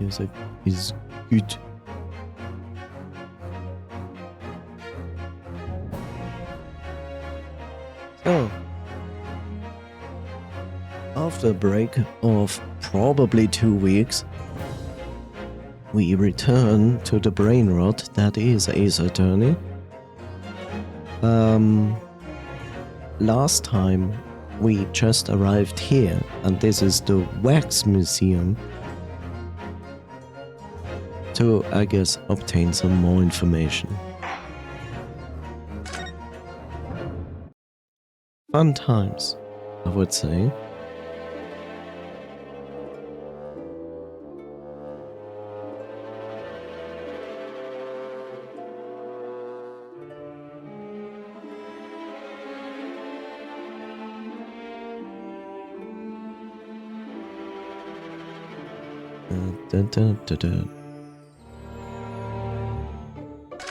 Music is good. So, after a break of probably 2 weeks, we return to the brain rot that is Ace Attorney. Last time we just arrived here, and this is the Wax Museum, to, I guess, obtain some more information. Fun times, I would say.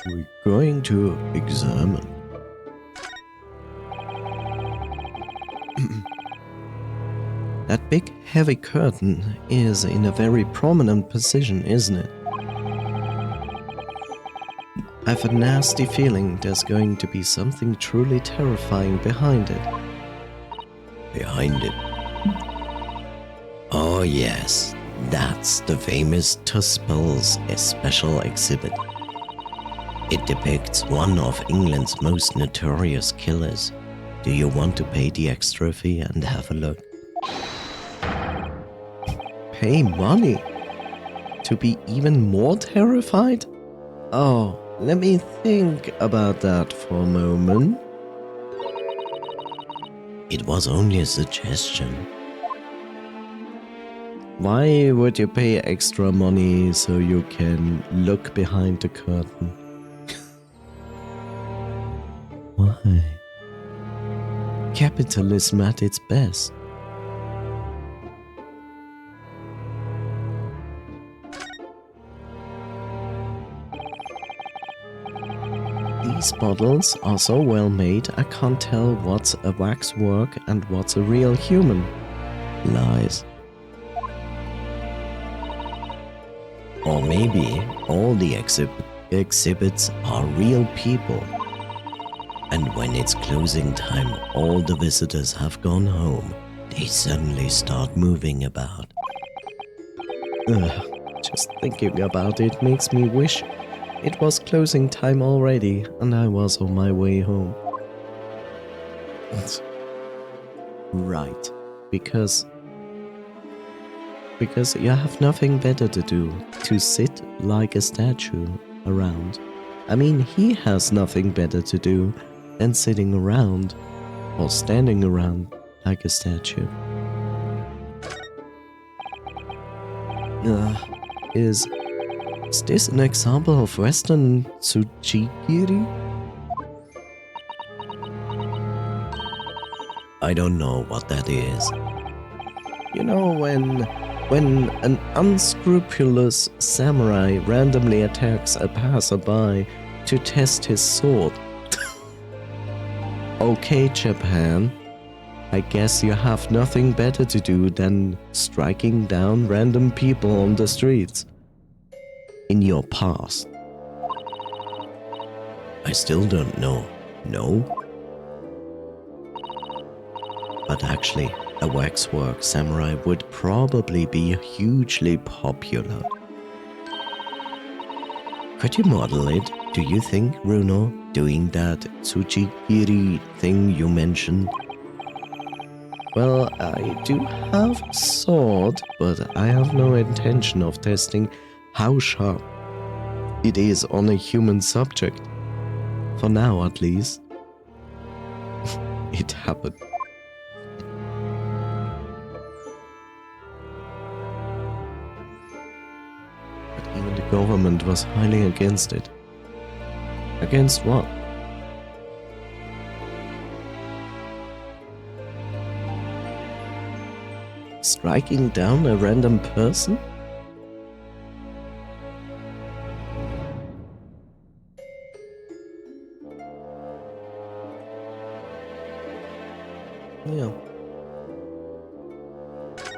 We're going to examine. That big heavy curtain is in a very prominent position, isn't it? I have a nasty feeling there's going to be something truly terrifying behind it. Behind it? Oh yes, that's the famous Tuspel's special exhibit. It depicts one of England's most notorious killers. Do you want to pay the extra fee and have a look? Pay money? To be even more terrified? Oh, let me think about that for a moment. It was only a suggestion. Why would you pay extra money so you can look behind the curtain? Why? Capitalism at its best. These bottles are so well made, I can't tell what's a waxwork and what's a real human. Lies. Or maybe all the exhibits are real people. And when it's closing time, all the visitors have gone home. They suddenly start moving about. Just thinking about it makes me wish it was closing time already and I was on my way home. Right, because you have nothing better to do, to sit like a statue around. I mean, he has nothing better to do than sitting around or standing around like a statue. Is this an example of Western Tsuchigiri? I don't know what that is. You know, when an unscrupulous samurai randomly attacks a passerby to test his sword. Okay, Japan, I guess you have nothing better to do than striking down random people on the streets. In your past. I still don't know. No? But actually, a waxwork samurai would probably be hugely popular. Could you model it, do you think, Runo, doing that Tsuchigiri thing you mentioned? Well, I do have a sword, but I have no intention of testing how sharp it is on a human subject. For now, at least. It happened. But even the government was highly against it. Against what? Striking down a random person? Yeah.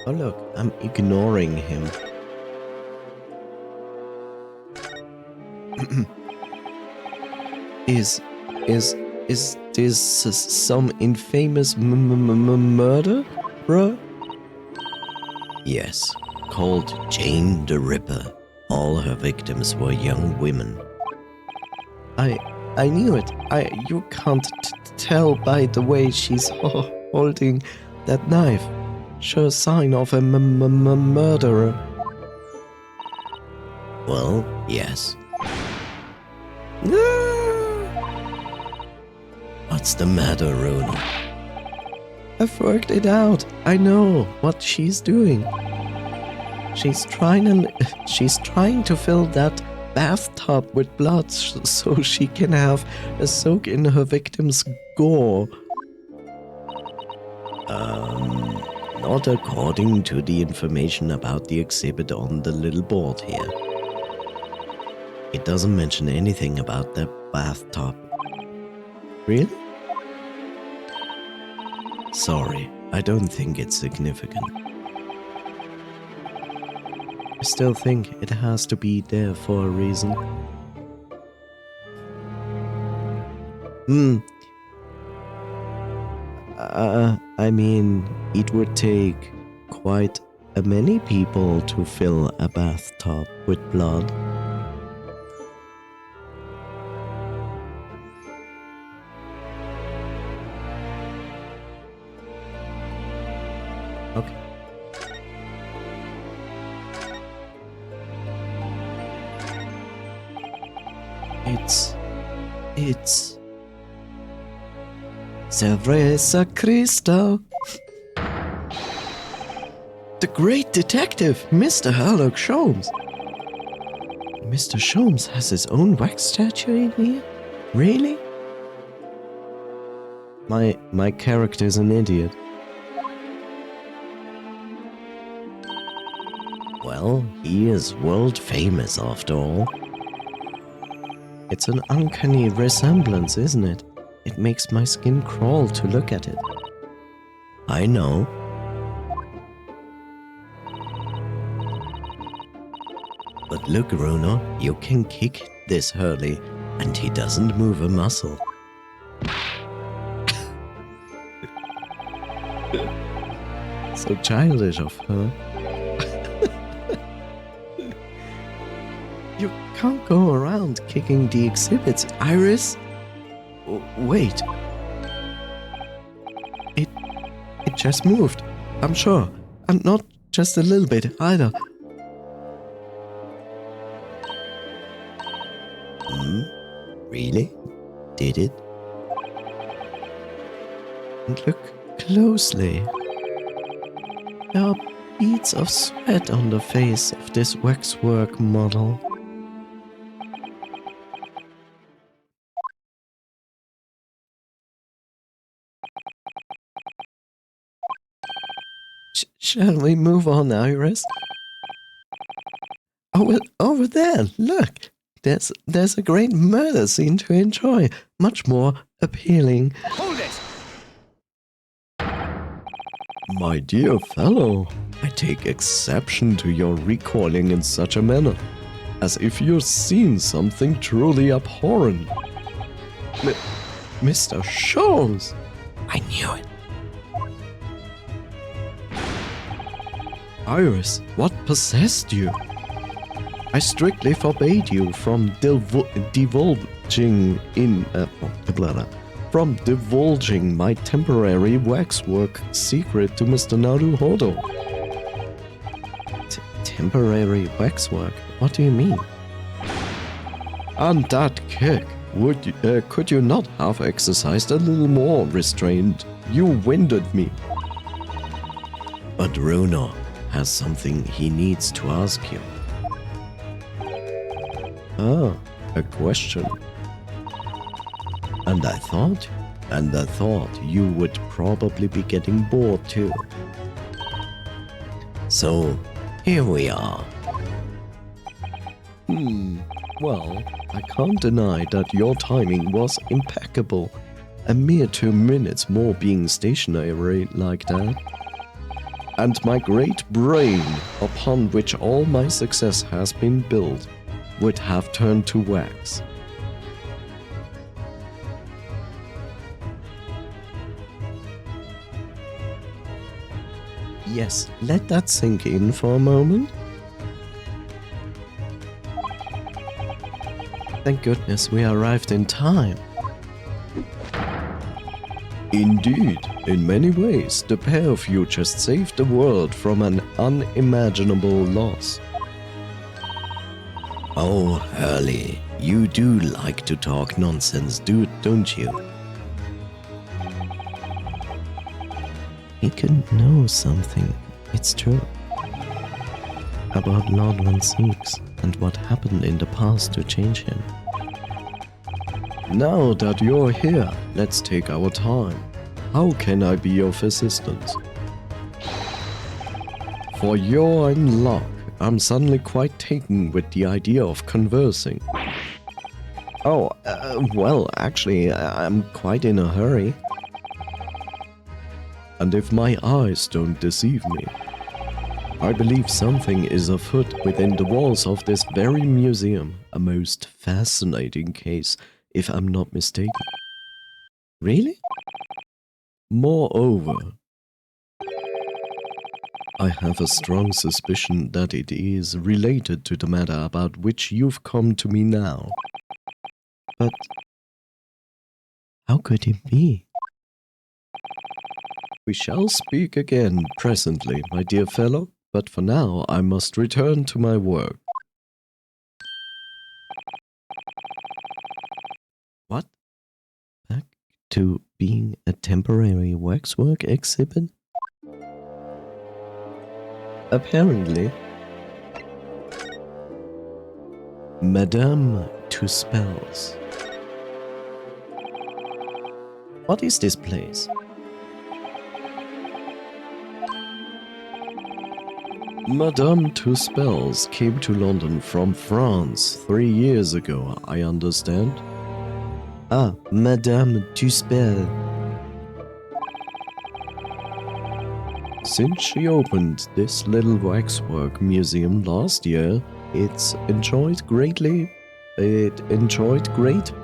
Oh look, I'm ignoring him. Is this some infamous murder, bruh? Yes, called Jane the Ripper. All her victims were young women. I knew it. You can't tell by the way she's holding that knife. Sure sign of a murderer. Well, yes. What's the matter, Runa? I've worked it out. I know what she's doing. She's trying to fill that bathtub with blood so she can have a soak in her victim's gore. Not according to the information about the exhibit on the little board here. It doesn't mention anything about the bathtub. Really? Sorry, I don't think it's significant. I still think it has to be there for a reason. I mean, it would take quite a many people to fill a bathtub with blood. Okay. It's Cerveza Cristo. The great detective, Mr. Sherlock Holmes. Mr. Holmes has his own wax statue in here? Really? My character's an idiot. Well, he is world famous after all. It's an uncanny resemblance, isn't it? It makes my skin crawl to look at it. I know. But look, Runa, you can kick this Hurley, and he doesn't move a muscle. So childish of her. You can't go around kicking the exhibits, Iris. Wait. It just moved. I'm sure. And not just a little bit either. Really? Did it? And look closely. There are beads of sweat on the face of this waxwork model. Shall we move on, Iris? Over there, look! There's a great murder scene to enjoy. Much more appealing. Hold it! My dear fellow, I take exception to your recoiling in such a manner, as if you've seen something truly abhorrent. Mr. Shows! I knew it. Iris, what possessed you? I strictly forbade you from divulging my temporary waxwork secret to Mr. Naruhodo. Temporary waxwork? What do you mean? And that kick, could you not have exercised a little more restraint? You winded me. But Runa has something he needs to ask you. Ah, a question. And I thought you would probably be getting bored too. So, here we are. Well, I can't deny that your timing was impeccable. A mere 2 minutes more being stationary like that. And my great brain, upon which all my success has been built, would have turned to wax. Yes, let that sink in for a moment. Thank goodness we arrived in time. Indeed, in many ways, the pair of you just saved the world from an unimaginable loss. Oh, Hurley, you do like to talk nonsense, don't you? He could know something, it's true, about Lord Van Seeks and what happened in the past to change him. Now that you're here, let's take our time. How can I be of assistance? For your luck, I'm suddenly quite taken with the idea of conversing. Oh, well, actually, I'm quite in a hurry. And if my eyes don't deceive me, I believe something is afoot within the walls of this very museum, a most fascinating case, if I'm not mistaken. Really? Moreover, I have a strong suspicion that it is related to the matter about which you've come to me now. But how could it be? We shall speak again presently, my dear fellow, but for now I must return to my work. What? Back to being a temporary waxwork exhibit? Apparently. Madame Two Spells. What is this place? Madame Two Spells came to London from France 3 years ago, I understand. Ah, Madame Two Spells. Since she opened this little waxwork museum last year, it enjoyed great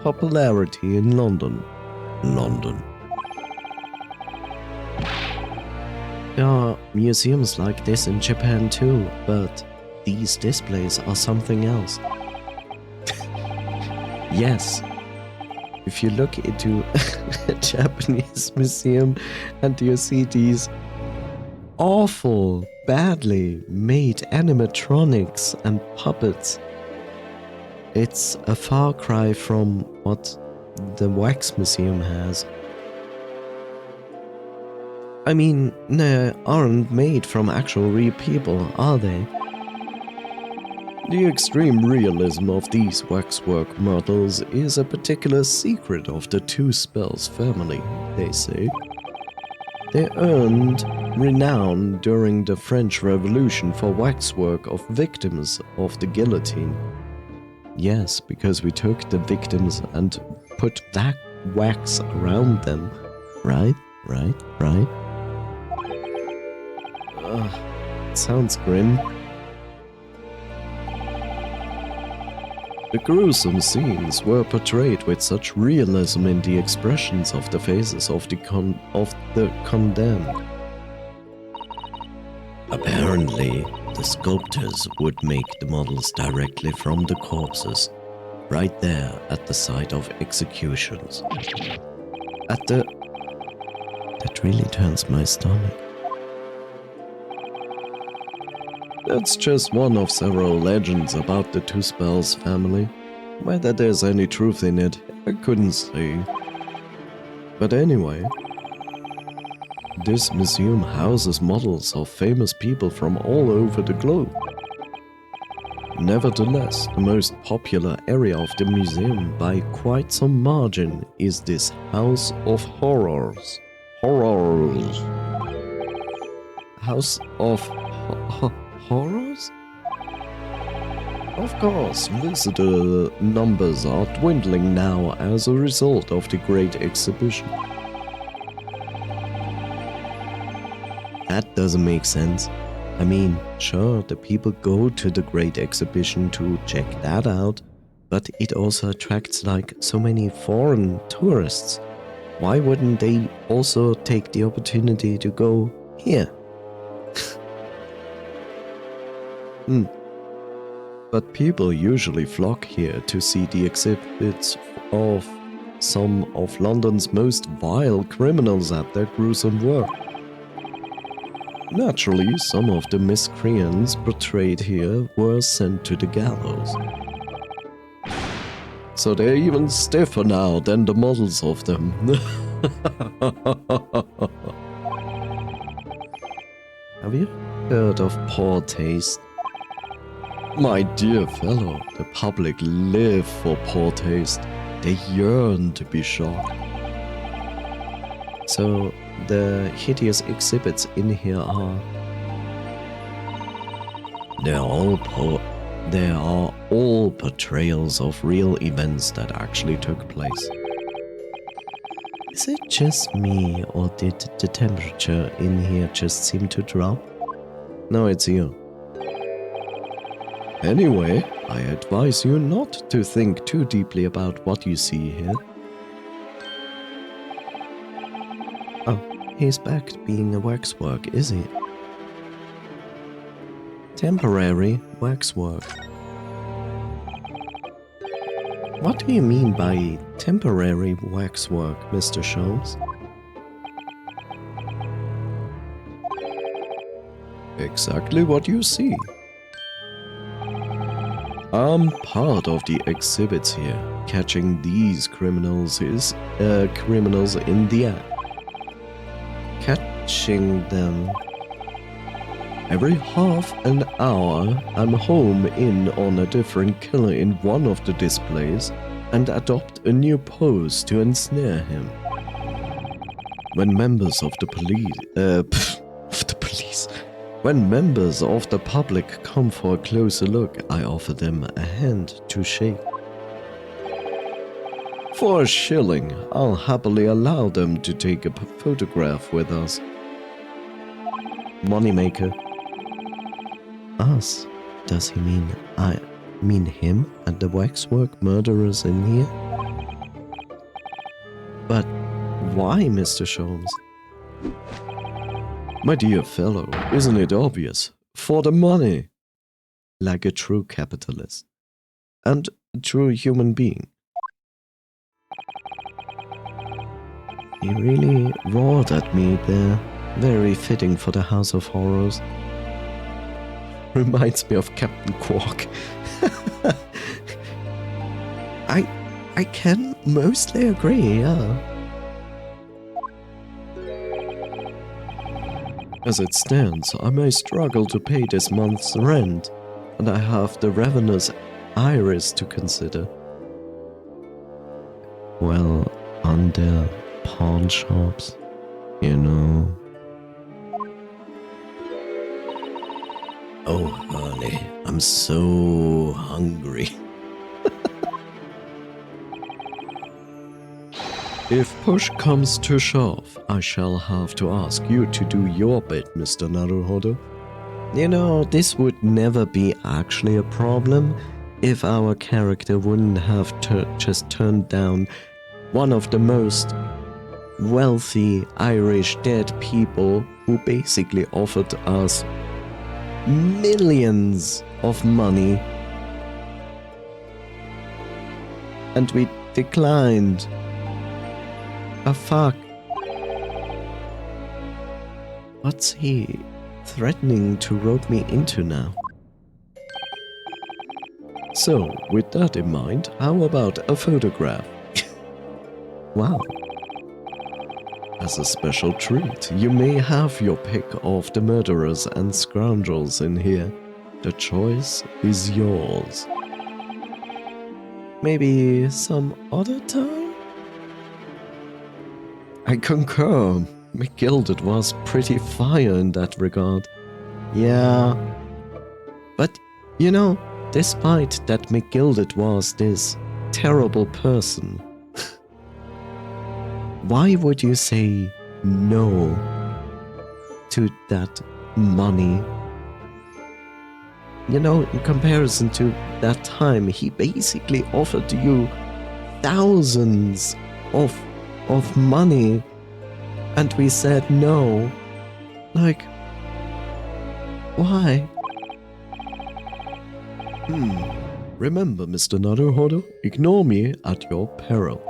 popularity in London. There are museums like this in Japan too, but these displays are something else. Yes, if you look into a Japanese museum and you see these awful, badly made animatronics and puppets, it's a far cry from what the Wax Museum has. I mean, they aren't made from actual real people, are they? The extreme realism of these waxwork models is a particular secret of the Two Spells family, they say. They earned renown during the French Revolution for waxwork of victims of the guillotine. Yes, because we took the victims and put that wax around them. Right? Sounds grim. The gruesome scenes were portrayed with such realism in the expressions of the faces of the condemned. Apparently, the sculptors would make the models directly from the corpses, right there at the site of executions. That really turns my stomach. That's just one of several legends about the Two Spells family. Whether there's any truth in it, I couldn't say. But anyway, this museum houses models of famous people from all over the globe. Nevertheless, the most popular area of the museum by quite some margin is this House of Horrors. House of Horrors? Of course, visitor numbers are dwindling now as a result of the Great Exhibition. That doesn't make sense. I mean, sure, the people go to the Great Exhibition to check that out, but it also attracts like so many foreign tourists. Why wouldn't they also take the opportunity to go here? But people usually flock here to see the exhibits of some of London's most vile criminals at their gruesome work. Naturally, some of the miscreants portrayed here were sent to the gallows. So they're even stiffer now than the models of them. Have you heard of poor taste? My dear fellow, the public live for poor taste. They yearn to be shocked. So, the hideous exhibits in here are... They are all portrayals of real events that actually took place. Is it just me, or did the temperature in here just seem to drop? No, it's you. Anyway, I advise you not to think too deeply about what you see here. Oh, he's back to being a waxwork, is he? Temporary waxwork. What do you mean by temporary waxwork, Mr. Sholmes? Exactly what you see. I'm part of the exhibits here. Catching these criminals is criminals in the act. Catching them. Every half an hour, I'm home in on a different killer in one of the displays and adopt a new pose to ensnare him. When members of the When members of the public come for a closer look, I offer them a hand to shake. For a shilling, I'll happily allow them to take a photograph with us. Moneymaker. Us? Does he mean I mean him and the waxwork murderers in here? But why, Mr. Sholmes? My dear fellow, isn't it obvious? For the money. Like a true capitalist. And a true human being. He really roared at me there. Very fitting for the House of Horrors. Reminds me of Captain Quark. I can mostly agree, yeah. As it stands, I may struggle to pay this month's rent, and I have the ravenous iris to consider. Well, on their pawn shops, you know. Oh, honey, I'm so hungry. If push comes to shove, I shall have to ask you to do your bit, Mr. Naruhodo. You know, this would never be actually a problem if our character wouldn't have just turned down one of the most wealthy Irish dead people who basically offered us millions of money, and we declined. Fuck. What's he threatening to rope me into now? So, with that in mind, how about a photograph? Wow. As a special treat, you may have your pick of the murderers and scoundrels in here. The choice is yours. Maybe some other time? I concur. McGilded was pretty fire in that regard. Yeah. But, you know, despite that McGilded was this terrible person, why would you say no to that money you know, in comparison to that time, he basically offered you thousands of money, and we said no. Like, why? Remember, Mr. Naruhodo, ignore me at your peril.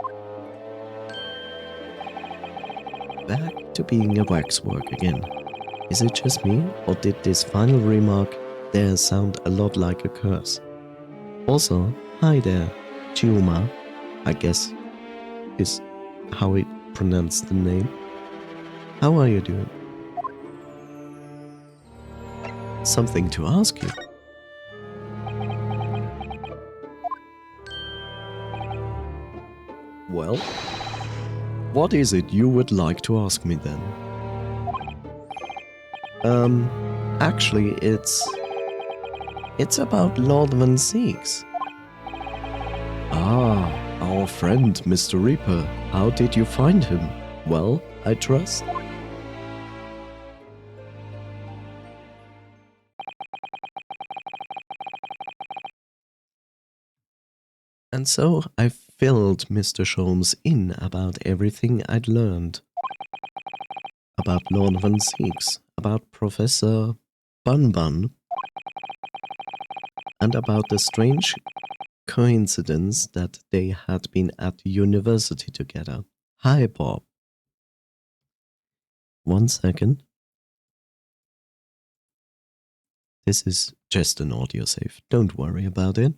Back to being a waxwork again. Is it just me, or did this final remark there sound a lot like a curse? Also, hi there, Chiuma, I guess is how we pronounce the name. How are you doing? Something to ask you. Well, what is it you would like to ask me then? Actually, it's about Lord Van Siegs. Ah, our friend, Mr. Reaper. How did you find him? Well, I trust. And so I filled Mr. Sholmes in about everything I'd learned. About Lord Van Siegs, about Professor Bun Bun, and about the strange coincidence that they had been at university together. Hi, Bob. 1 second. This is just an audio save. Don't worry about it.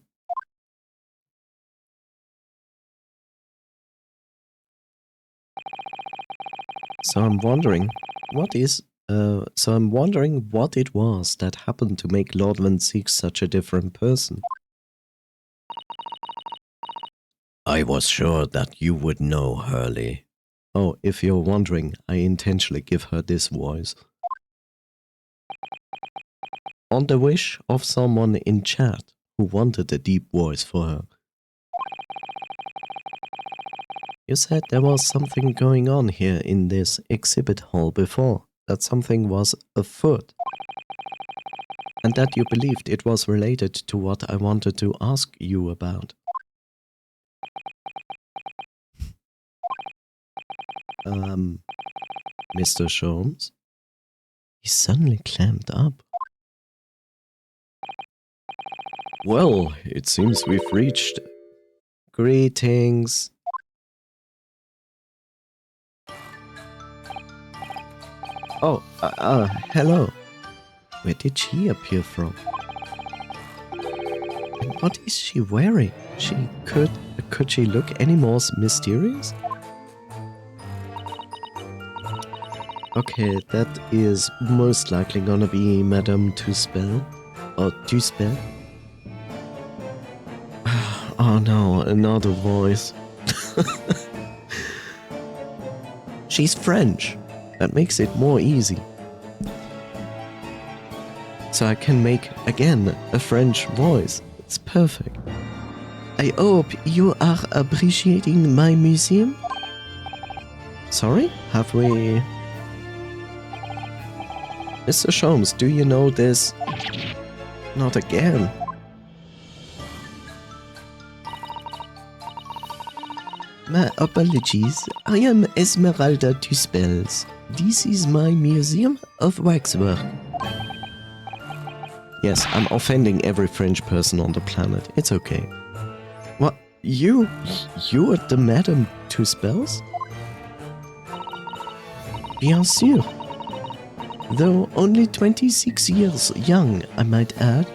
So I'm wondering what it was that happened to make Lord Van Siegs such a different person. I was sure that you would know, Hurley. Oh, if you're wondering, I intentionally give her this voice. On the wish of someone in chat who wanted a deep voice for her. You said there was something going on here in this exhibit hall before, that something was afoot, and that you believed it was related to what I wanted to ask you about. Mr. Sholmes? He suddenly clamped up. Well, it seems we've reached... Greetings. Oh, hello. Where did she appear from? And what is she wearing? Could she look any more mysterious? Okay, that is most likely gonna be Madame Tuspel. Or Tuspel. Oh no, another voice. She's French. That makes it more easy. So I can make, again, a French voice. It's perfect. I hope you are appreciating my museum? Sorry? Have we... Mr. Sholmes, do you know this? Not again. My apologies. I am Esmeralda Tuspels. This is my museum of waxwork. Yes, I'm offending every French person on the planet. It's okay. What? You are the Madame Tuspels? Bien sûr. Though only 26 years young, I might add.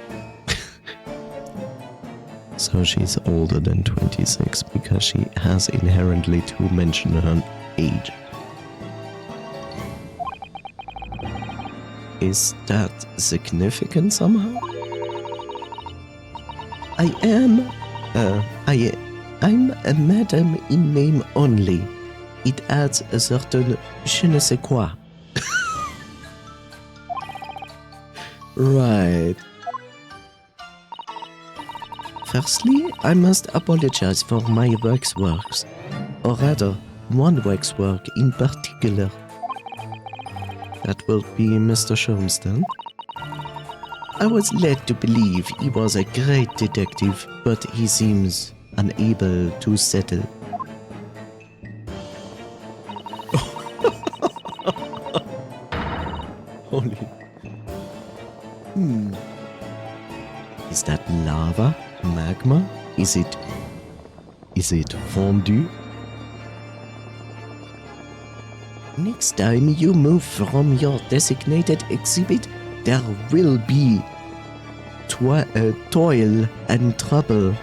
So she's older than 26 because she has inherently to mention her age. Is that significant somehow? I'm a madam in name only. It adds a certain je ne sais quoi. Right. Firstly, I must apologize for my waxworks, or rather, one waxwork in particular. That will be Mr. Sholmes then. I was led to believe he was a great detective, but he seems unable to settle. Holy. Is that lava? Magma? Is it fondue? Next time you move from your designated exhibit, there will be toil and trouble.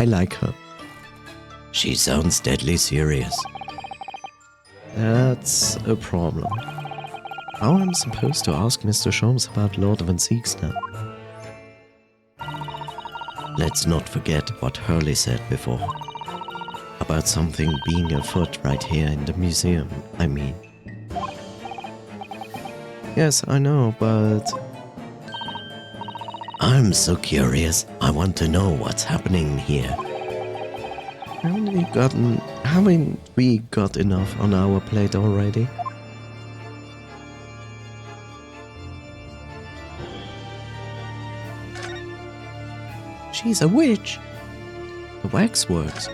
I like her. She sounds deadly serious. That's a problem. How am I supposed to ask Mr. Sholmes about Lord Van Seeks now? Let's not forget what Hurley said before. About something being afoot right here in the museum, I mean. Yes, I know, but... I'm so curious. I want to know what's happening here. Haven't we got enough on our plate already? She's a witch. The waxworks.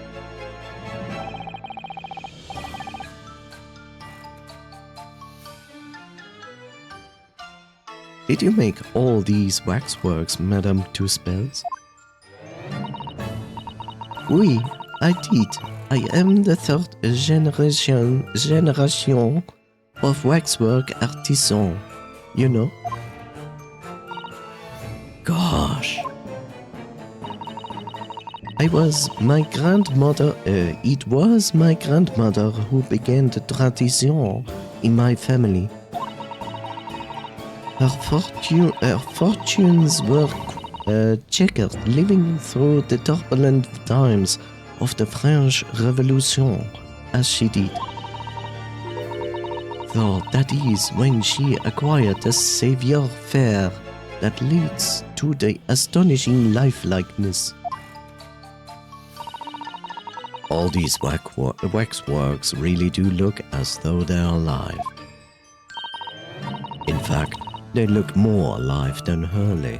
Did you make all these waxworks, Madame Two Spells? Oui, I did. I am the third generation of waxwork artisan, you know. Gosh. It was my grandmother who began the tradition in my family. Her fortunes were checkered, living through the turbulent times of the French Revolution, as she did. Though that is when she acquired the savoir-faire that leads to the astonishing lifelikeness. All these waxworks really do look as though they're alive. In fact, they look more alive than Hurley.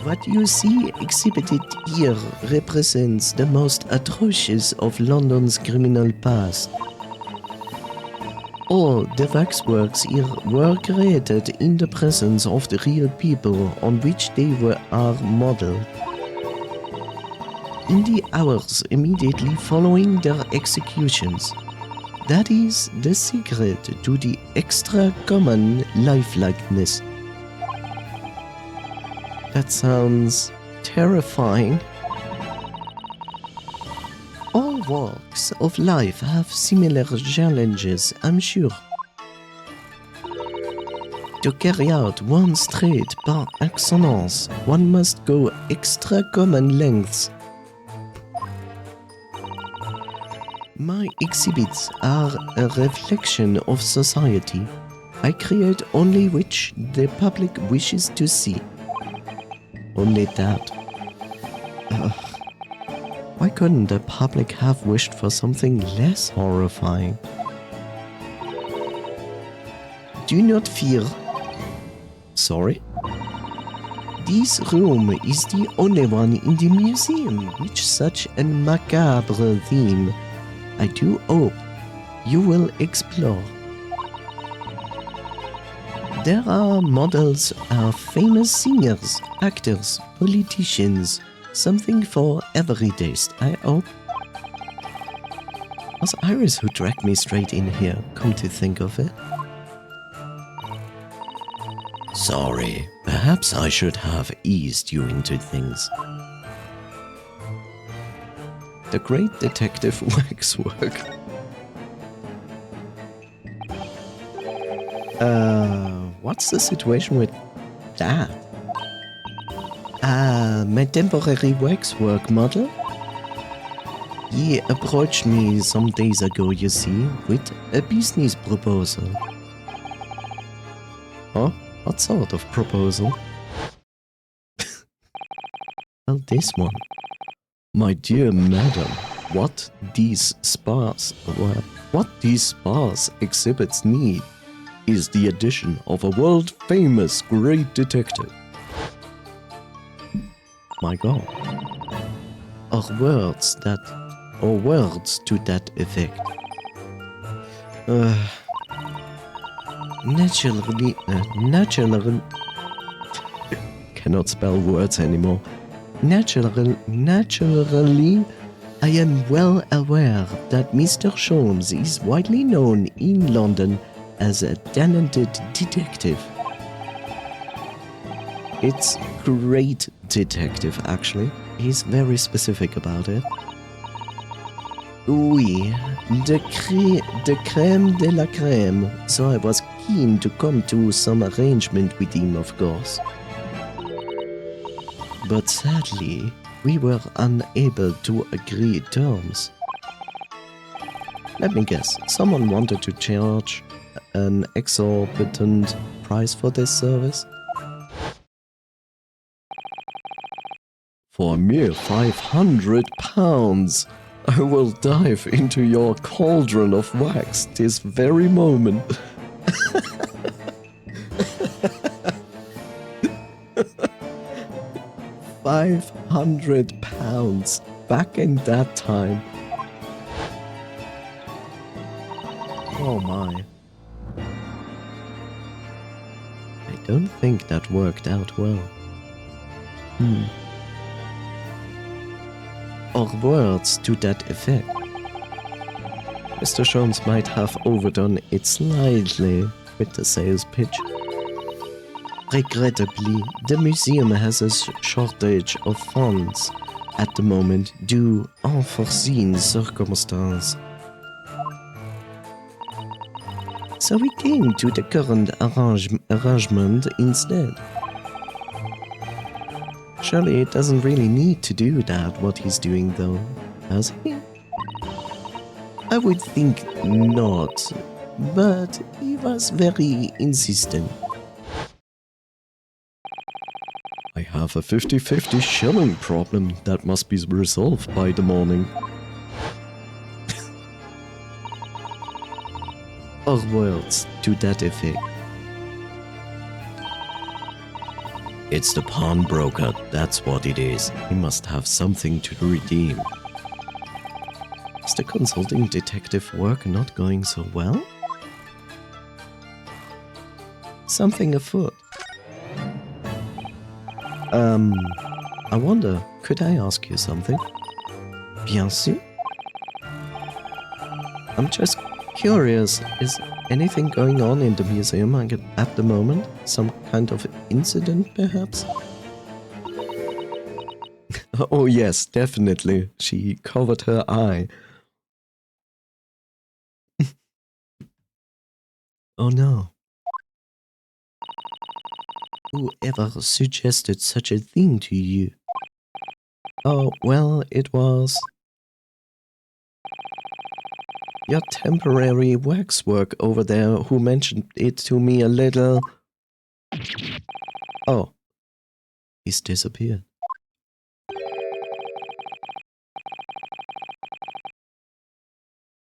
What you see exhibited here represents the most atrocious of London's criminal past. All the waxworks here were created in the presence of the real people on which they are modeled. In the hours immediately following their executions. That is the secret to the extra-common lifelikeness. That sounds terrifying. All walks of life have similar challenges, I'm sure. To carry out one's trade par excellence, one must go extra-common lengths. My exhibits are a reflection of society. I create only which the public wishes to see. Only that. Why couldn't the public have wished for something less horrifying? Do not fear. Sorry? This room is the only one in the museum with such a macabre theme. I do hope you will explore. There are models of famous singers, actors, politicians, something for every taste, I hope. It was Iris who dragged me straight in here, come to think of it. Sorry, perhaps I should have eased you into things. The Great Detective Waxwork. What's the situation with that? My temporary waxwork model? He approached me some days ago, you see, with a business proposal. Oh, what sort of proposal? Well, this one. My dear madam, what these sparse exhibits need is the addition of a world-famous great detective. My God. Or words to that effect. Naturally, cannot spell words anymore. Naturally, I am well aware that Mr. Sholmes is widely known in London as a talented detective. It's great detective, actually. He's very specific about it. Oui, de crème de la crème. So I was keen to come to some arrangement with him, of course. But sadly, we were unable to agree terms. Let me guess, someone wanted to charge an exorbitant price for this service? For a mere £500, I will dive into your cauldron of wax this very moment. £500 back in that time. Oh my. I don't think that worked out well. Or words to that effect. Mr. Sholmes might have overdone it slightly with the sales pitch. Regrettably, the museum has a shortage of funds at the moment due unforeseen circumstances. So we came to the current arrangement instead. Surely it doesn't really need to do that, what he's doing though, has he? I would think not, but he was very insistent. I have a 50-50 shilling problem that must be resolved by the morning. Or words to that effect. It's the pawnbroker, that's what it is. He must have something to redeem. Is the consulting detective work not going so well? Something afoot. I wonder, could I ask you something? Bien sûr. I'm just curious, is anything going on in the museum at the moment? Some kind of incident, perhaps? Oh yes, definitely. She covered her eye. Oh no. Whoever suggested such a thing to you? Oh, well, it was your temporary waxwork over there who mentioned it to me a little... Oh, he's disappeared.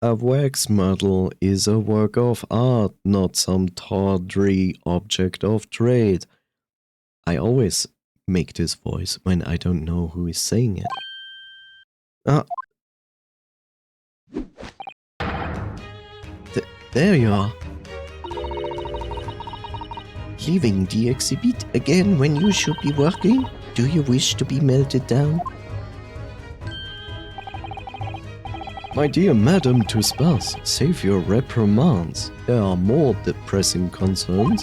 A wax model is a work of art, not some tawdry object of trade. I always make this voice when I don't know who is saying it. There you are. Leaving the exhibit again when you should be working? Do you wish to be melted down? My dear Madame Tussbas, save your reprimands. There are more pressing concerns.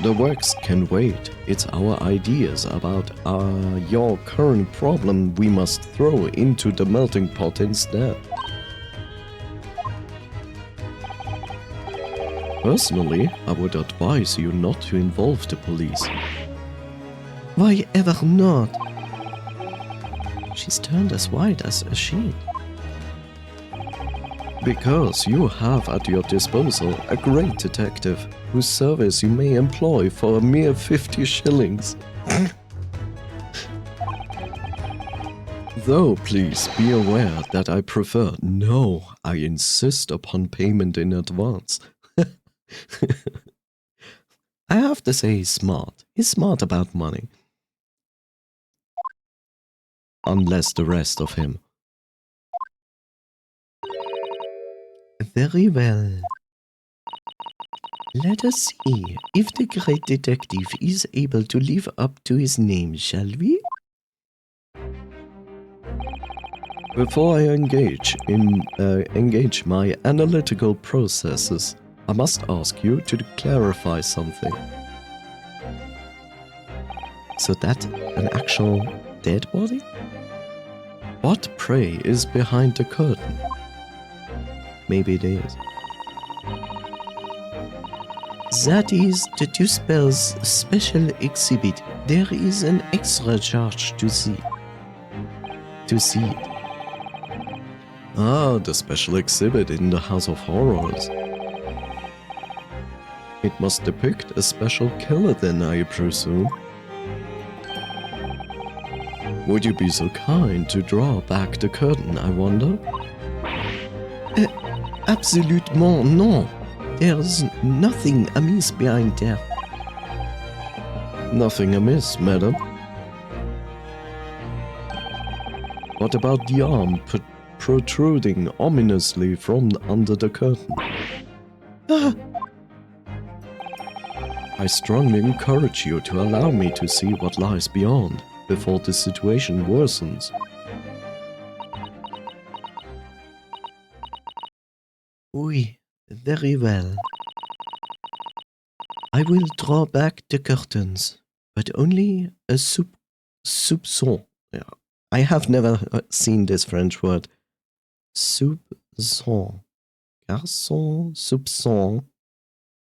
The works can wait. It's our ideas about your current problem we must throw into the melting pot instead. Personally, I would advise you not to involve the police. Why ever not? She's turned as white as a sheet. Because you have at your disposal a great detective, whose service you may employ for a mere 50 shillings. Though please be aware that I prefer, no, I insist upon payment in advance. I have to say he's smart. He's smart about money. Unless the rest of him. Very well. Let us see if the great detective is able to live up to his name, shall we? Before I engage my analytical processes, I must ask you to clarify something. So that's an actual dead body? What prey is behind the curtain? Maybe it is. That is the two spells special exhibit. There is an extra charge to see. It. Ah, the special exhibit in the House of Horrors. It must depict a special killer then, I presume. Would you be so kind to draw back the curtain, I wonder? Absolument non. There's nothing amiss behind there. Nothing amiss, madam. What about the arm protruding ominously from under the curtain? Ah. I strongly encourage you to allow me to see what lies beyond, before the situation worsens. Oui, very well. I will draw back the curtains, but only a soupçon. Yeah. I have never seen this French word. Soupçon. Garçon, soupçon.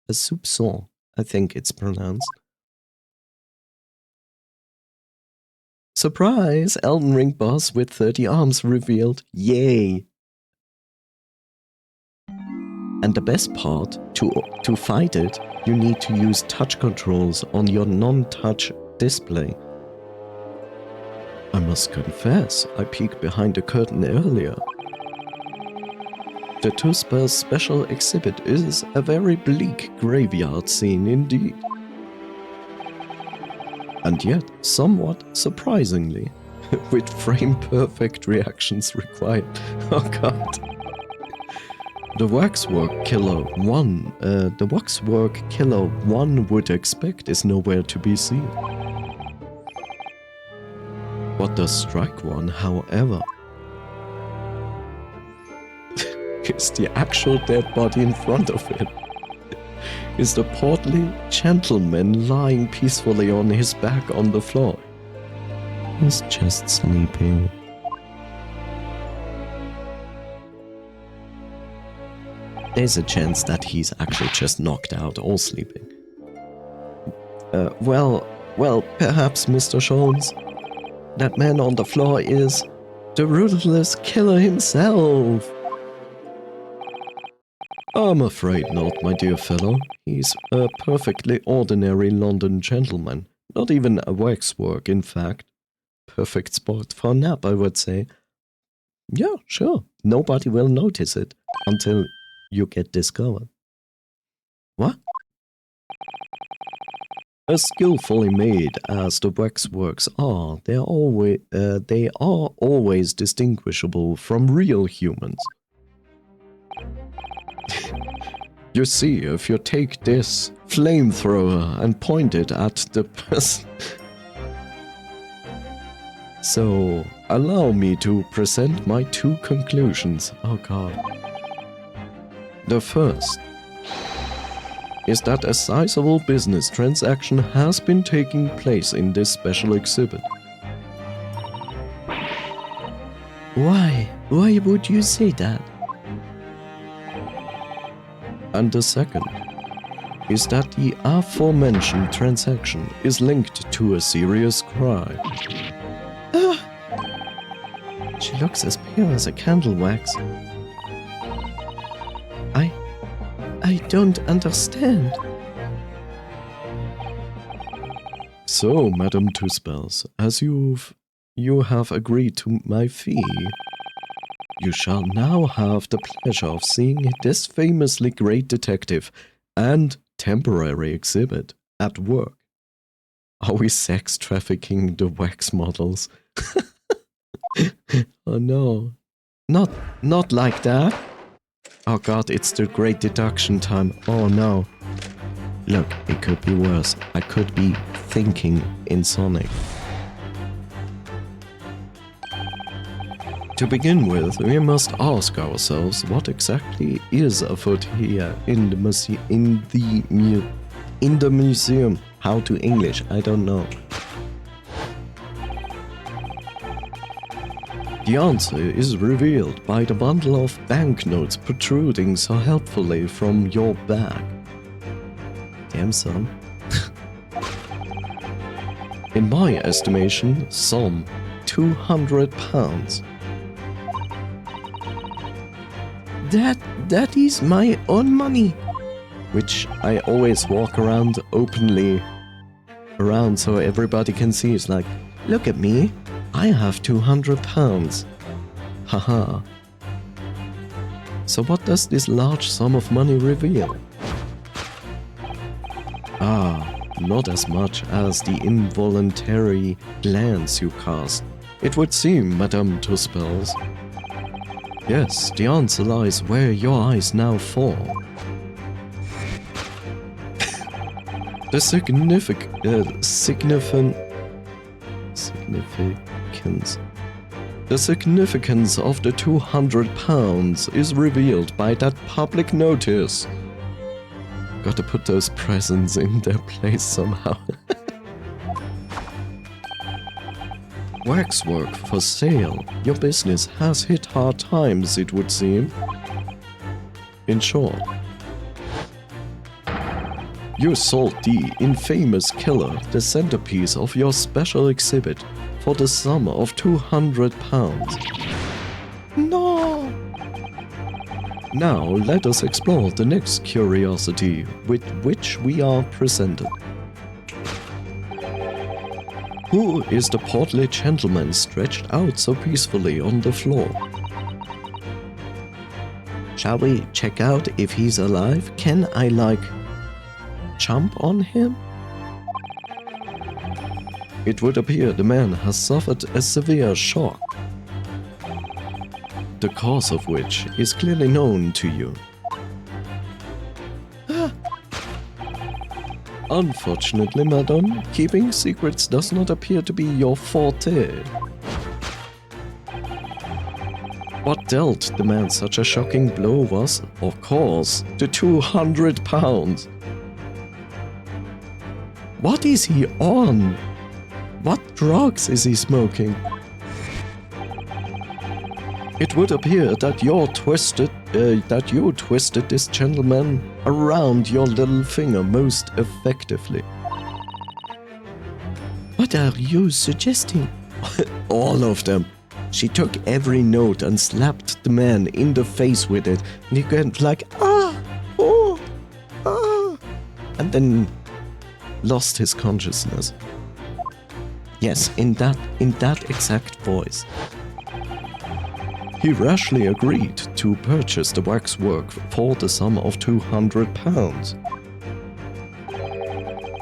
A soupçon, I think it's pronounced. Surprise! Elden Ring boss with 30 arms revealed. Yay! And the best part, to fight it, you need to use touch controls on your non-touch display. I must confess, I peeked behind the curtain earlier. The two spells special exhibit is a very bleak graveyard scene indeed. And yet, somewhat surprisingly, with frame-perfect reactions required. Oh god. The waxwork killer one would expect is nowhere to be seen. What does strike one, however, is the actual dead body in front of it. Is the portly gentleman lying peacefully on his back on the floor. He's just sleeping. There's a chance that he's actually just knocked out or sleeping. Well, perhaps, Mr. Sholmes, that man on the floor is the ruthless killer himself. I'm afraid not, my dear fellow. He's a perfectly ordinary London gentleman. Not even a waxwork, in fact. Perfect spot for a nap, I would say. Yeah, sure. Nobody will notice it until you get discovered. What? As skillfully made as the waxworks are, they are always distinguishable from real humans. You see, if you take this flamethrower and point it at the person... So, allow me to present my two conclusions. Oh god. The first is that a sizable business transaction has been taking place in this special exhibit. Why? Why would you say that? And the second is that the aforementioned transaction is linked to a serious crime. Ah! She looks as pale as a candle wax. I don't understand. So, Madame Two Spells, as you've you have agreed to my fee. You shall now have the pleasure of seeing this famously great detective and temporary exhibit at work. Are we sex trafficking the wax models? Oh no. Not like that. Oh god, it's the great deduction time. Oh no. Look, it could be worse. I could be thinking in Sonic. To begin with, we must ask ourselves what exactly is afoot here in the museum. How to English? I don't know. The answer is revealed by the bundle of banknotes protruding so helpfully from your bag. Damn son. In my estimation, some £200. That is my own money, which I always walk around openly around so everybody can see. It's like, look at me, I have £200. Haha. So what does this large sum of money reveal? Ah, not as much as the involuntary glance you cast. It would seem, Madame Tuspels. Yes, the answer lies where your eyes now fall. The significance of the £200 is revealed by that public notice. Gotta put those presents in their place somehow. Waxwork for sale. Your business has hit hard times, it would seem. In short, you sold the infamous killer the centerpiece of your special exhibit for the sum of £200. No! Now let us explore the next curiosity with which we are presented. Who is the portly gentleman stretched out so peacefully on the floor? Shall we check out if he's alive? Can I, jump on him? It would appear the man has suffered a severe shock, the cause of which is clearly known to you. Unfortunately, madam, keeping secrets does not appear to be your forte. What dealt the man such a shocking blow was, of course, the £200. What is he on? What drugs is he smoking? It would appear that you twisted this gentleman around your little finger most effectively. What are you suggesting? All of them. She took every note and slapped the man in the face with it, and he went like, ah, oh, ah, and then lost his consciousness. Yes, in that exact voice. He rashly agreed to purchase the waxwork for the sum of £200.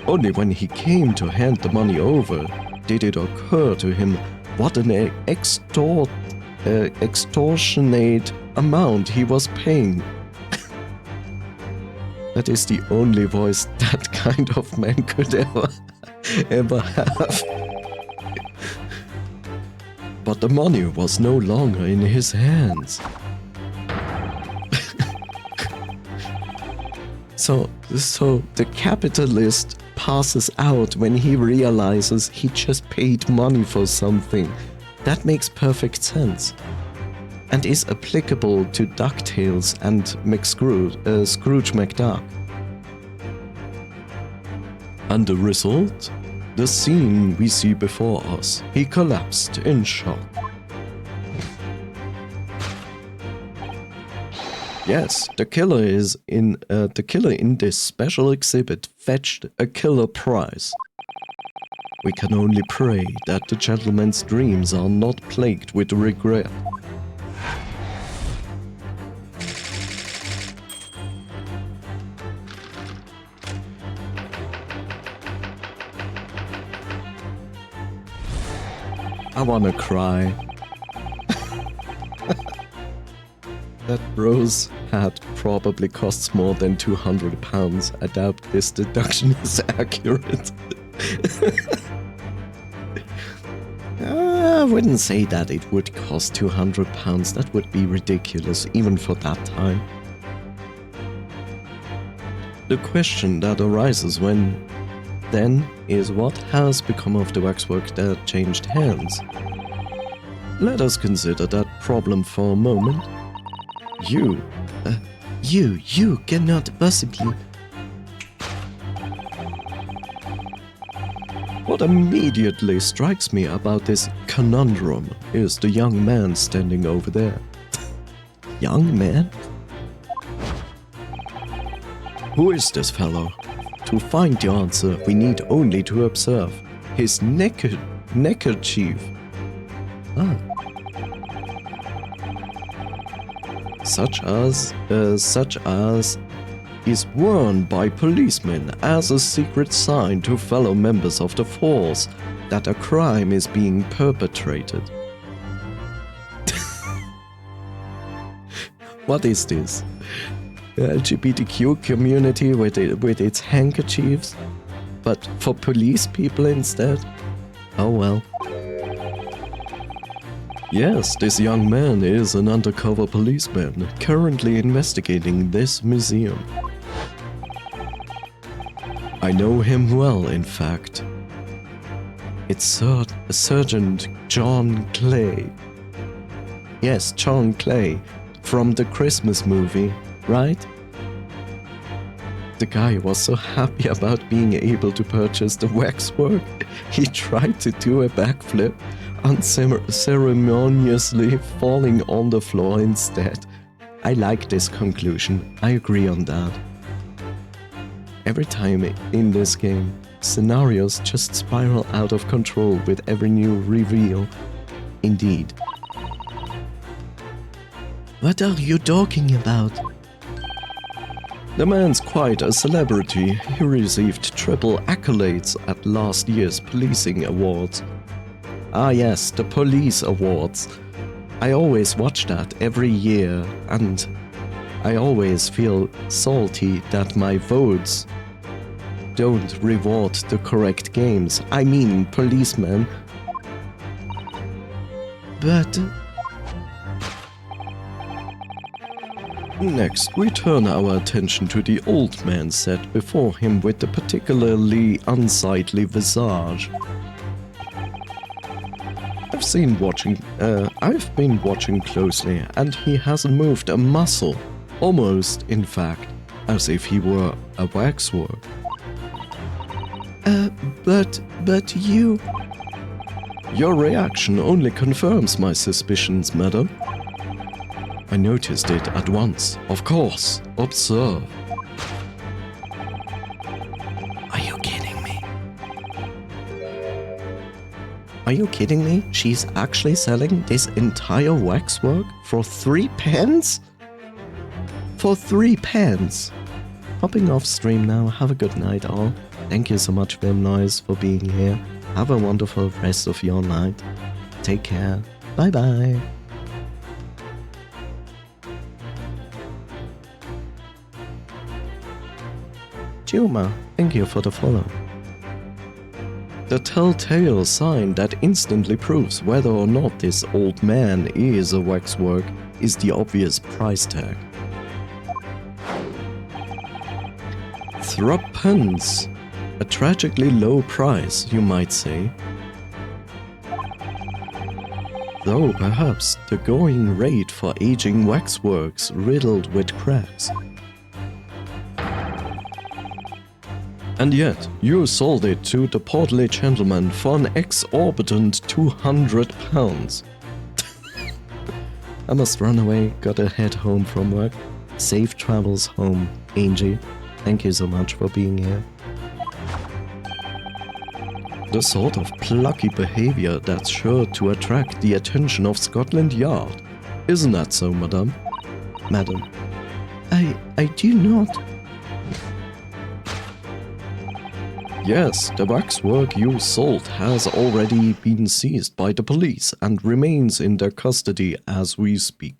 Only when he came to hand the money over did it occur to him what an extortionate amount he was paying. That is the only voice that kind of man could ever have. But the money was no longer in his hands. So the capitalist passes out when he realizes he just paid money for something. That makes perfect sense. And is applicable to DuckTales and Scrooge McDuck. And the result? The scene we see before us. He collapsed in shock. Yes, the killer in this special exhibit fetched a killer prize. We can only pray that the gentleman's dreams are not plagued with regret. I wanna cry. That rose hat probably costs more than £200. I doubt this deduction is accurate. I wouldn't say that it would cost £200. That would be ridiculous, even for that time. The question that arises then is what has become of the waxwork that changed hands? Let us consider that problem for a moment. You cannot possibly... What immediately strikes me about this conundrum is the young man standing over there. Young man? Who is this fellow? To find the answer, we need only to observe his neckerchief. Ah. Such as is worn by policemen as a secret sign to fellow members of the force that a crime is being perpetrated. What is this? The LGBTQ community with its handkerchiefs? But for police people instead? Oh well. Yes, this young man is an undercover policeman, currently investigating this museum. I know him well, in fact. It's Sergeant John Clay. Yes, John Clay, from the Christmas movie, right? The guy was so happy about being able to purchase the waxwork, he tried to do a backflip, unceremoniously falling on the floor instead. I like this conclusion. I agree on that. Every time in this game, scenarios just spiral out of control with every new reveal. Indeed. What are you talking about? The man's quite a celebrity. He received triple accolades at last year's policing awards. Ah yes, the police awards. I always watch that every year, and I always feel salty that my votes don't reward the correct games. I mean, policemen. But... Next, we turn our attention to the old man set before him with the particularly unsightly visage. I've been watching closely, and he hasn't moved a muscle. Almost, in fact, as if he were a waxwork. But you... Your reaction only confirms my suspicions, madam. I noticed it at once. Of course. Observe. Are you kidding me? Are you kidding me? She's actually selling this entire waxwork for 3 pence? For 3 pence! Hopping off stream now. Have a good night all. Thank you so much, Film Noise, for being here. Have a wonderful rest of your night. Take care. Bye bye. Juma, thank you for the follow. The telltale sign that instantly proves whether or not this old man is a waxwork is the obvious price tag. Threepence. A tragically low price, you might say. Though perhaps the going rate for aging waxworks riddled with cracks. And yet, you sold it to the portly gentleman for an exorbitant £200. I must run away, gotta head home from work. Safe travels home, Angie. Thank you so much for being here. The sort of plucky behavior that's sure to attract the attention of Scotland Yard. Isn't that so, madame? Madam. I do not. Yes, the waxwork you sold has already been seized by the police and remains in their custody as we speak.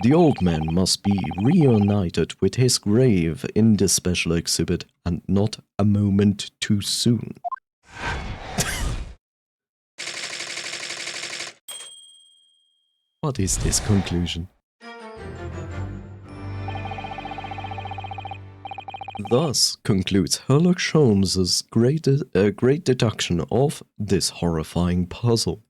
The old man must be reunited with his grave in this special exhibit, and not a moment too soon. What is this conclusion? Thus concludes Sherlock Holmes's great deduction of this horrifying puzzle.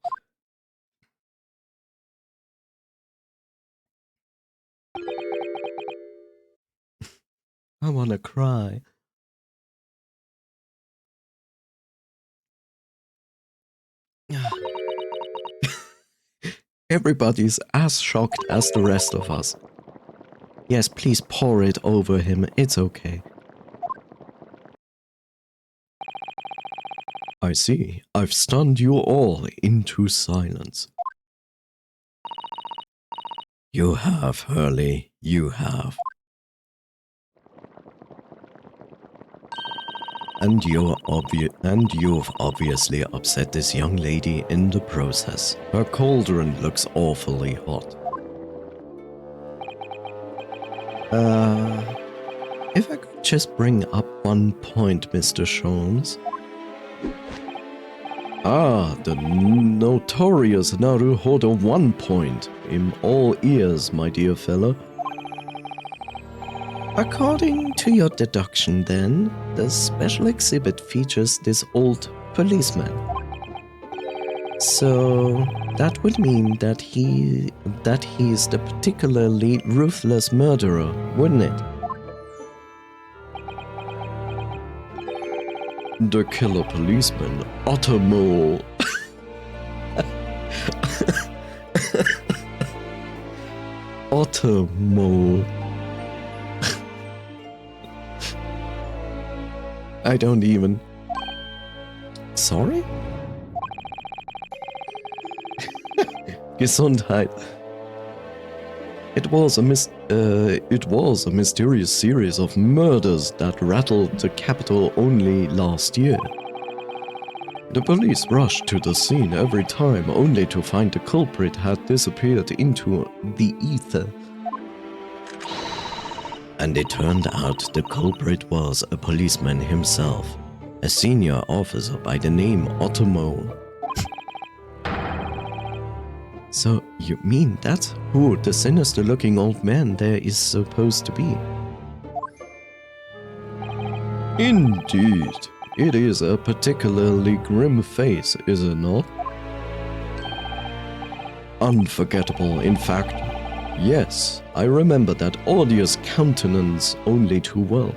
I wanna cry. Everybody's as shocked as the rest of us. Yes, please pour it over him, it's okay. I see, I've stunned you all into silence. You have, Hurley, you have. And you've obviously upset this young lady in the process. Her cauldron looks awfully hot. If I could just bring up one point, Mr. Sholmes. Ah, the notorious Naruhodo 1 point. I'm all ears, my dear fellow. According to your deduction, then, the special exhibit features this old policeman. So that would mean that he is the particularly ruthless murderer, wouldn't it? The killer policeman, Ottermole. Ottermole. I don't even... Sorry? Gesundheit. It was a mysterious series of murders that rattled the capital only last year. The police rushed to the scene every time only to find the culprit had disappeared into the ether. And it turned out the culprit was a policeman himself, a senior officer by the name Ottermole. So you mean that's who the sinister-looking old man there is supposed to be? Indeed, it is a particularly grim face, is it not? Unforgettable, in fact. Yes, I remember that odious countenance only too well.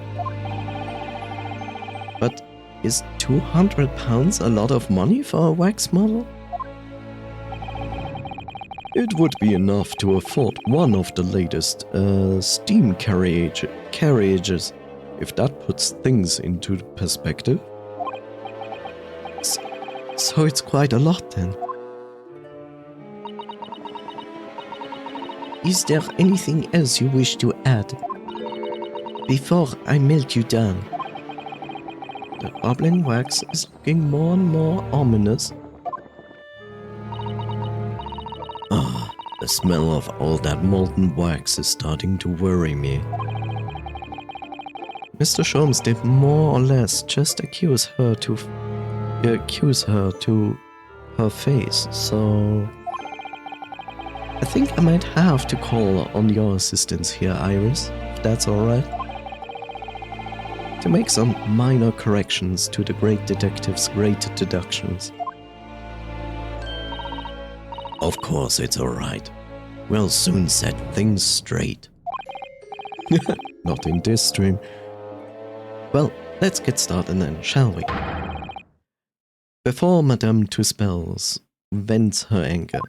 But is £200 a lot of money for a wax model? It would be enough to afford one of the latest steam carriages, if that puts things into perspective. So it's quite a lot then. Is there anything else you wish to add before I melt you down? The bubbling wax is looking more and more ominous. Ah, the smell of all that molten wax is starting to worry me. Mr. Sholmes did more or less just accuse her to her face, so I think I might have to call on your assistance here, Iris, if that's alright. To make some minor corrections to the great detective's great deductions. Of course it's alright. We'll soon set things straight. Not in this stream. Well, let's get started then, shall we? Before Madame Tuspels vents her anger.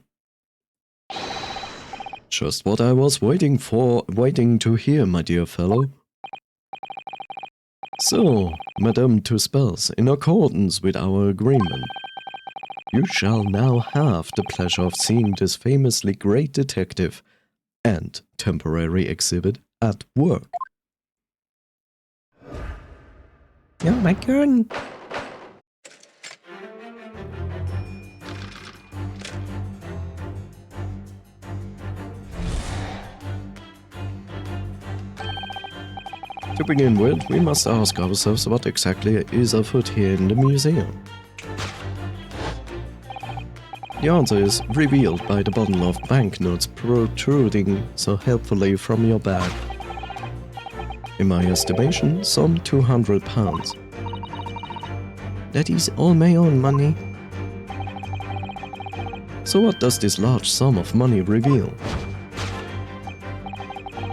Just what I was waiting to hear, my dear fellow. So, Madame Tuspels, in accordance with our agreement, you shall now have the pleasure of seeing this famously great detective and temporary exhibit at work. Oh my god! To begin with, we must ask ourselves what exactly is afoot here in the museum. The answer is revealed by the bundle of banknotes protruding so helpfully from your bag. In my estimation, some £200. That is all my own money. So what does this large sum of money reveal?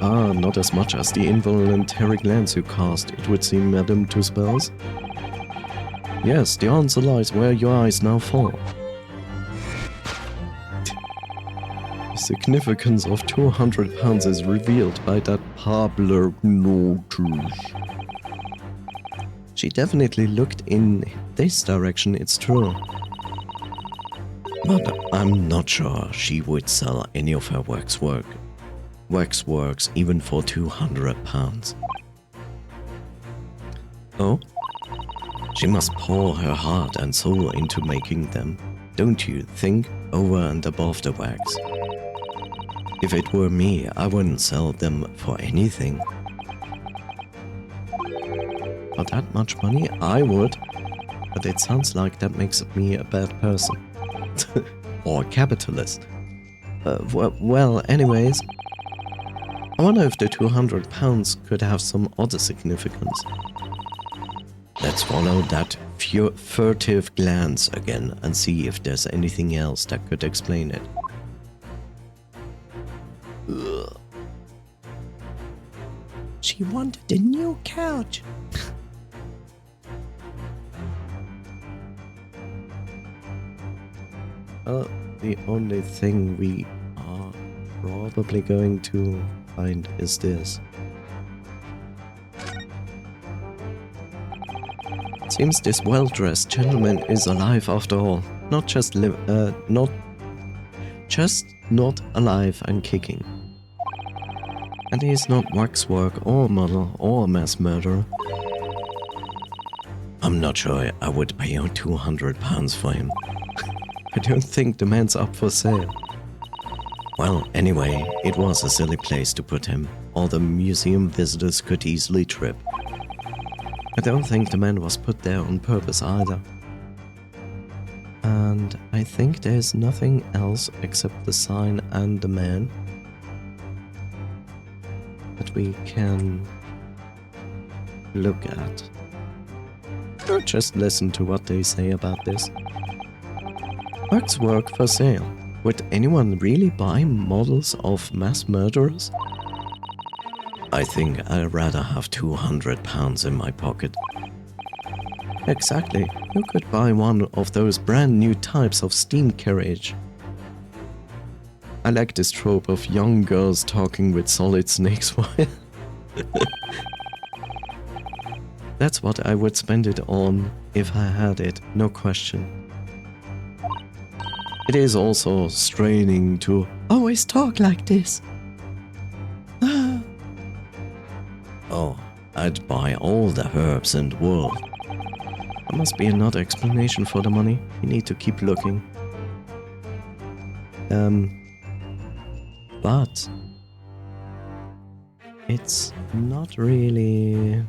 Ah, not as much as the involuntary glance you cast, it would seem, Madame Tuspels. Yes, the answer lies where your eyes now fall. The significance of £200 is revealed by that Pablo notice. She definitely looked in this direction, it's true. But I'm not sure she would sell any of her waxworks even for £200. Oh? She must pour her heart and soul into making them, don't you think, over and above the wax? If it were me, I wouldn't sell them for anything. For that much money, I would. But it sounds like that makes me a bad person. Or a capitalist. Well, anyways, I wonder if the £200 could have some other significance. Let's follow that furtive glance again and see if there's anything else that could explain it. Ugh. She wanted a new couch. The only thing we are probably going to find is this. Seems this well-dressed gentleman is alive after all. Not alive and kicking. And he is not waxwork or model or mass murderer. I'm not sure I would pay £200 for him. I don't think the man's up for sale. Well, anyway, it was a silly place to put him. All the museum visitors could easily trip. I don't think the man was put there on purpose either. And I think there's nothing else except the sign and the man that we can look at. Or just listen to what they say about this. Waxwork for sale. Would anyone really buy models of mass murderers? I think I'd rather have £200 in my pocket. Exactly. Who could buy one of those brand new types of steam carriage? I like this trope of young girls talking with solid snakes while... That's what I would spend it on if I had it, no question. It is also straining to always talk like this. Oh, I'd buy all the herbs in the world. There must be another explanation for the money. We need to keep looking. But it's not really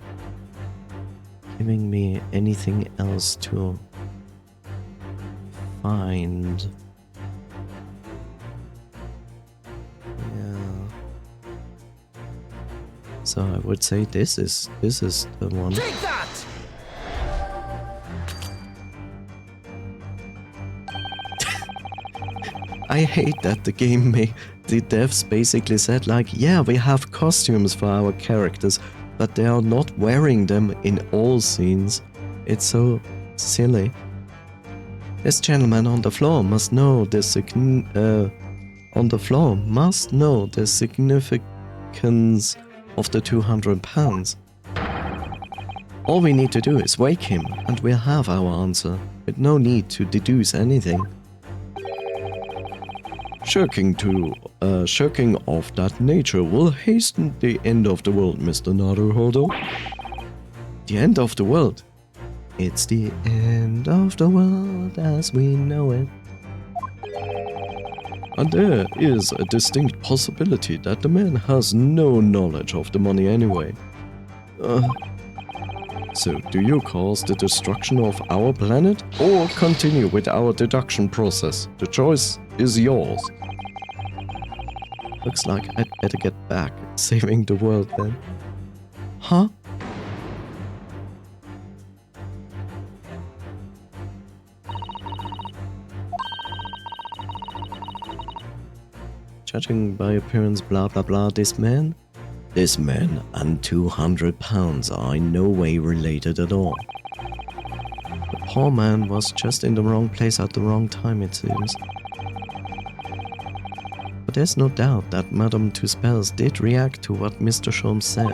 giving me anything else to find. So I would say this is the one. Take that! I hate that the devs basically said like, yeah, we have costumes for our characters, but they are not wearing them in all scenes. It's so silly. This gentleman on the floor must know the significance of the £200. All we need to do is wake him, and we'll have our answer, with no need to deduce anything. Shirking of that nature will hasten the end of the world, Mr. Naruhodo. The end of the world? It's the end of the world as we know it. And there is a distinct possibility that the man has no knowledge of the money anyway. So, do you cause the destruction of our planet, or continue with our deduction process? The choice is yours. Looks like I'd better get back, saving the world then. Huh? Judging by appearance, blah blah blah, this man and 200 pounds are in no way related at all. The poor man was just in the wrong place at the wrong time, it seems. But there's no doubt that Madame Tuspels did react to what Mr. Sholmes said.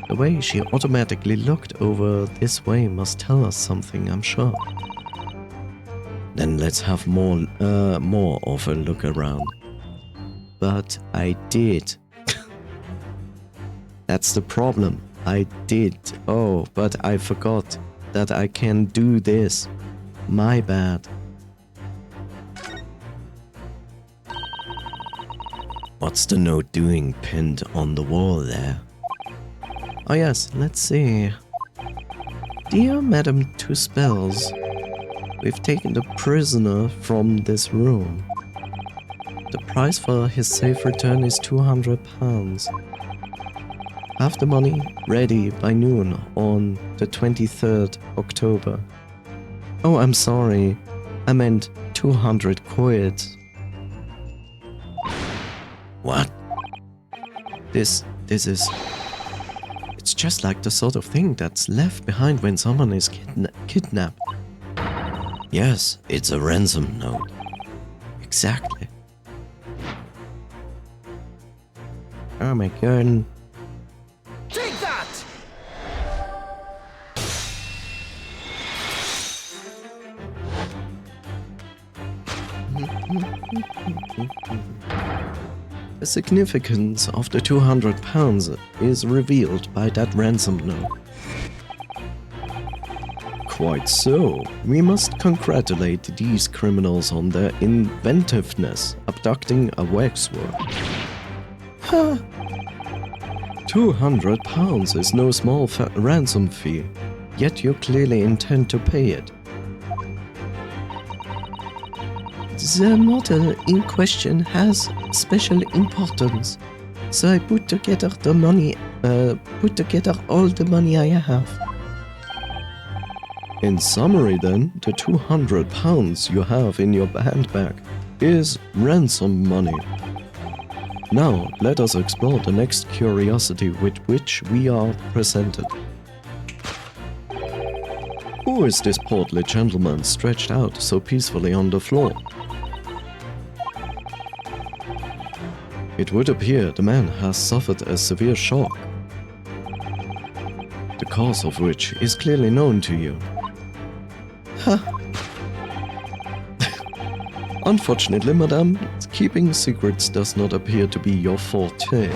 The way she automatically looked over this way must tell us something, I'm sure. Then let's have more of a look around. But I did. That's the problem. I did. Oh, but I forgot that I can do this. My bad. What's the note doing pinned on the wall there? Oh yes, let's see. Dear Madame Tuspels, we've taken the prisoner from this room. The price for his safe return is 200 pounds. Have the money ready by noon on the 23rd October. Oh, I'm sorry. I meant 200 quid. What? This is... It's just like the sort of thing that's left behind when someone is kidnapped. Yes, it's a ransom note. Exactly. Oh my god. Take that! The significance of the 200 pounds is revealed by that ransom note. Quite so. We must congratulate these criminals on their inventiveness, abducting a waxwork. Huh. 200 pounds is no small ransom fee, yet you clearly intend to pay it. The model in question has special importance, so I put together all the money I have. In summary then, the 200 pounds you have in your handbag is ransom money. Now, let us explore the next curiosity with which we are presented. Who is this portly gentleman stretched out so peacefully on the floor? It would appear the man has suffered a severe shock, the cause of which is clearly known to you. Huh. Unfortunately, madame, keeping secrets does not appear to be your forte.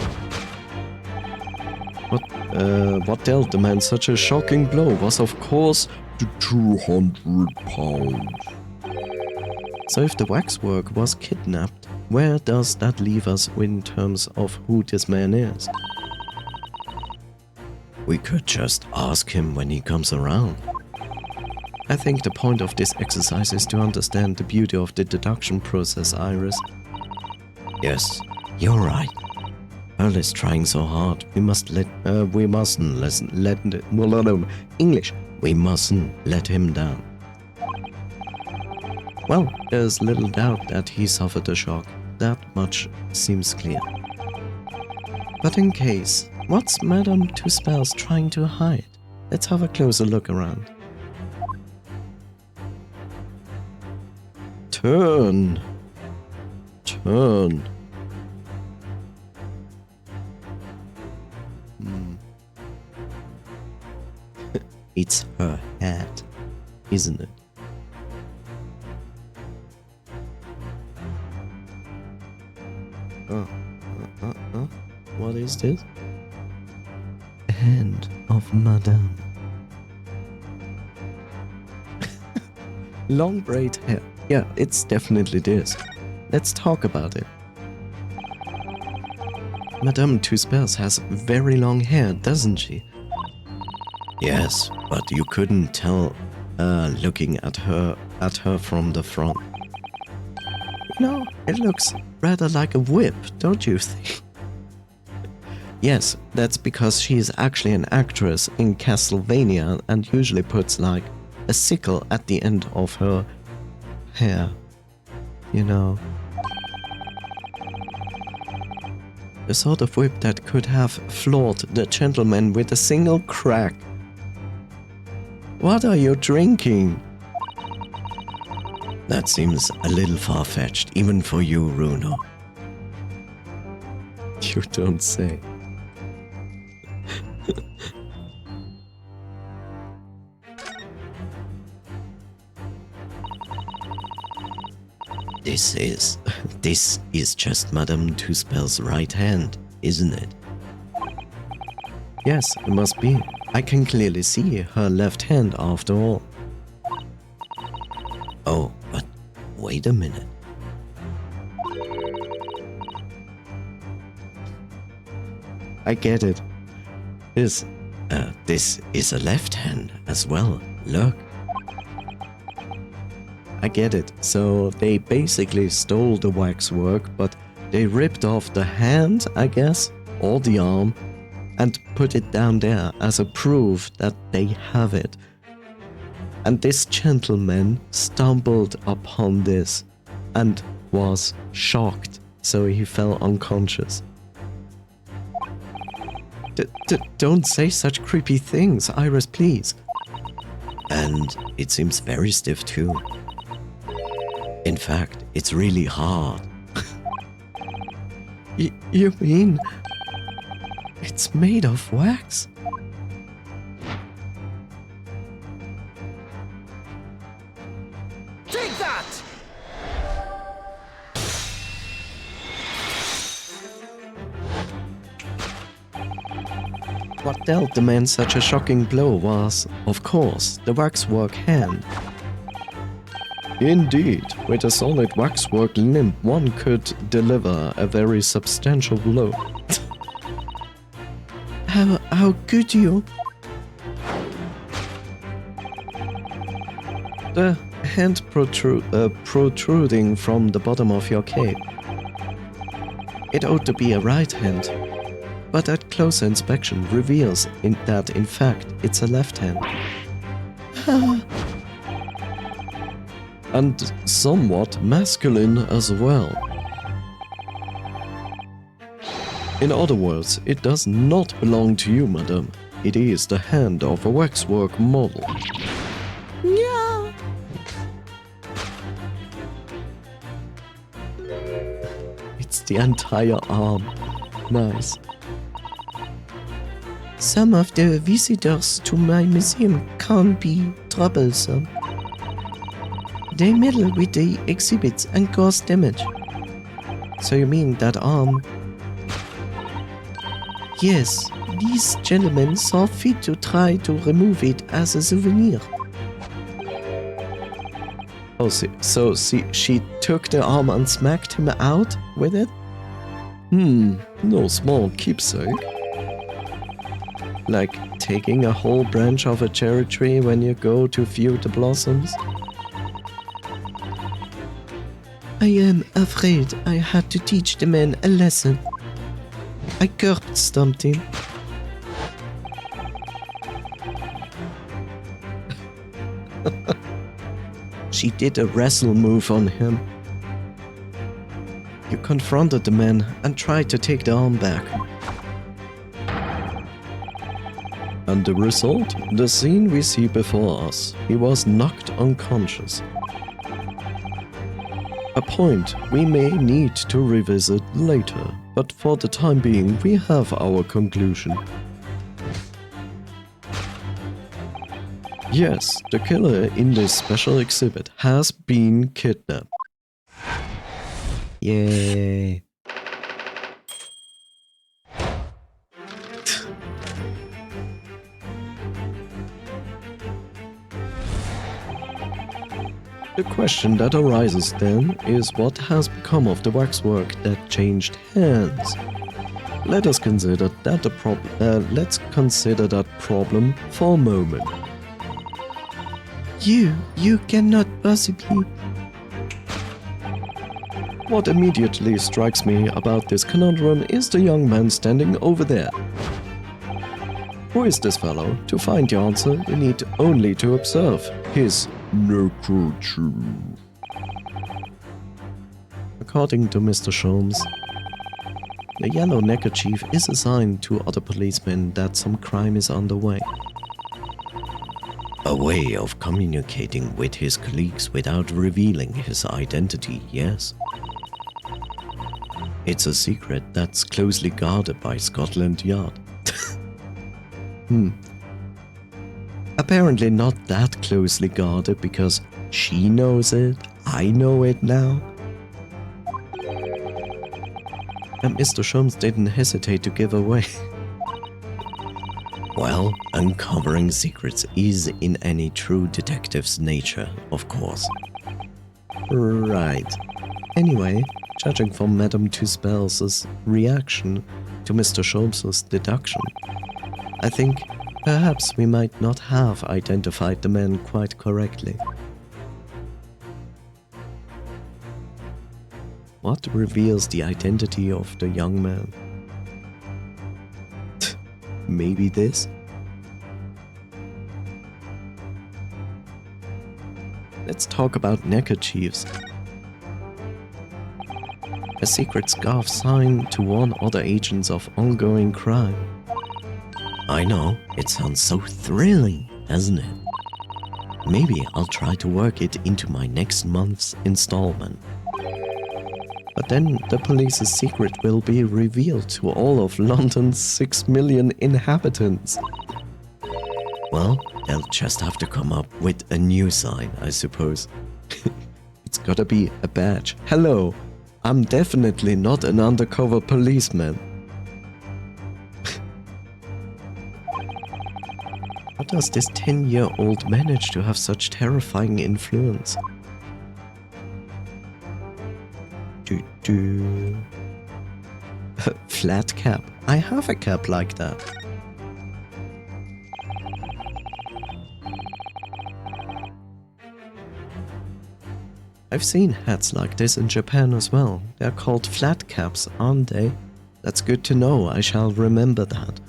What dealt the man such a shocking blow was, of course, the 200 pounds. So if the waxwork was kidnapped, where does that leave us in terms of who this man is? We could just ask him when he comes around. I think the point of this exercise is to understand the beauty of the deduction process, Iris. Yes, you're right. Earl is trying so hard. We mustn't let him down. Well, there's little doubt that he suffered a shock. That much seems clear. But in case, what's Madame Tuspels trying to hide? Let's have a closer look around. Turn. It's her head, isn't it? What is this? Hand of Madame. Long braid hair. Yeah, it's definitely this. Let's talk about it. Madame Tussauds has very long hair, doesn't she? Yes, but you couldn't tell looking at her from the front. You know, it looks rather like a whip, don't you think? Yes, that's because she is actually an actress in Castlevania and usually puts like a sickle at the end of her hair. You know. The sort of whip that could have floored the gentleman with a single crack. What are you drinking? That seems a little far-fetched, even for you, Runo. You don't say. This is just Madame Tussauds' right hand, isn't it? Yes, it must be. I can clearly see her left hand after all. Oh, but wait a minute. I get it. This is a left hand as well. Look. I get it. So they basically stole the waxwork, but they ripped off the hand, I guess, or the arm, and put it down there as a proof that they have it. And this gentleman stumbled upon this and was shocked, so he fell unconscious. Don't say such creepy things, Iris, please. And it seems very stiff too. In fact, it's really hard. You mean it's made of wax? Take that! What dealt the man such a shocking blow was, of course, the waxwork hand. Indeed, with a solid waxwork limb, one could deliver a very substantial blow. How could you? The hand protruding from the bottom of your cape. It ought to be a right hand, but at closer inspection reveals that in fact it's a left hand. And somewhat masculine as well. In other words, it does not belong to you, madam. It is the hand of a waxwork model. Yeah. It's the entire arm. Nice. Some of the visitors to my museum can be troublesome. They meddle with the exhibits and cause damage. So you mean that arm? Yes, these gentlemen saw fit to try to remove it as a souvenir. Oh, so she took the arm and smacked him out with it? No small keepsake. Like taking a whole branch of a cherry tree when you go to view the blossoms? I am afraid I had to teach the man a lesson. I curb stomped him. She did a wrestle move on him. You confronted the man and tried to take the arm back. And the result? The scene we see before us. He was knocked unconscious. A point we may need to revisit later, but for the time being we have our conclusion. Yes, the killer in this special exhibit has been kidnapped. Yay. The question that arises then is what has become of the waxwork that changed hands? Let us consider that let's consider that problem for a moment. You cannot possibly. What immediately strikes me about this conundrum is the young man standing over there. Who is this fellow? To find the answer, you need only to observe his neckerchief. According to Mr. Sholmes, the yellow neckerchief is a sign to other policemen that some crime is underway. A way of communicating with his colleagues without revealing his identity, yes. It's a secret that's closely guarded by Scotland Yard. Apparently not that closely guarded because she knows it, I know it now. And Mr. Sholmes didn't hesitate to give away. Well, uncovering secrets is in any true detective's nature, of course. Right. Anyway, judging from Madame Tuspel's reaction to Mr. Sholmes' deduction, I think perhaps we might not have identified the man quite correctly. What reveals the identity of the young man? Maybe this? Let's talk about neckerchiefs. A secret scarf sign to warn other agents of ongoing crime. I know, it sounds so thrilling, doesn't it? Maybe I'll try to work it into my next month's installment. But then the police's secret will be revealed to all of London's 6 million inhabitants. Well, they'll just have to come up with a new sign, I suppose. It's gotta be a badge. Hello, I'm definitely not an undercover policeman. How does this 10-year-old manage to have such terrifying influence? Flat cap. I have a cap like that. I've seen hats like this in Japan as well. They're called flat caps, aren't they? That's good to know. I shall remember that.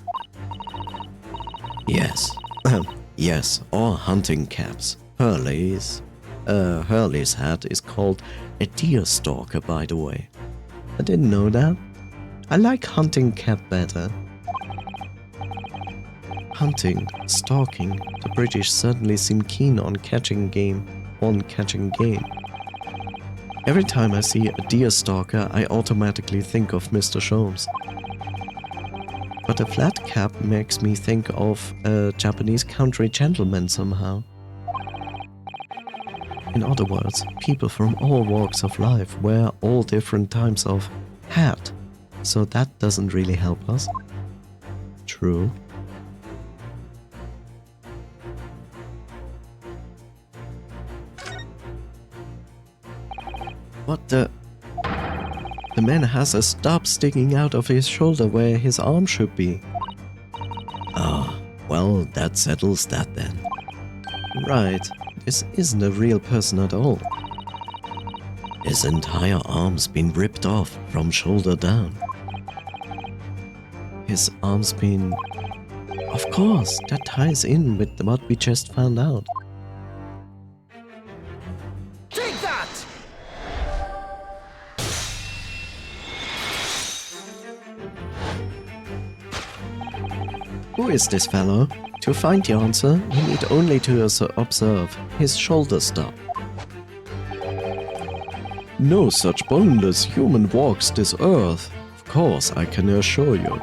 Yes. Yes, or hunting caps. Hurley's hat is called a deer stalker, by the way. I didn't know that. I like hunting cap better. Hunting, stalking, the British certainly seem keen on catching game. Every time I see a deer stalker, I automatically think of Mr. Sholmes. But a flat cap makes me think of a Japanese country gentleman somehow. In other words, people from all walks of life wear all different types of hat, so that doesn't really help us. True. What the? The man has a stub sticking out of his shoulder where his arm should be. Ah, well, that settles that then. Right, this isn't a real person at all. His entire arm's been ripped off from shoulder down. His arm's been... Of course, that ties in with what we just found out. Take that! Who is this fellow? To find the answer, we need only to observe his shoulder stub. No such boneless human walks this earth. Of course, I can assure you.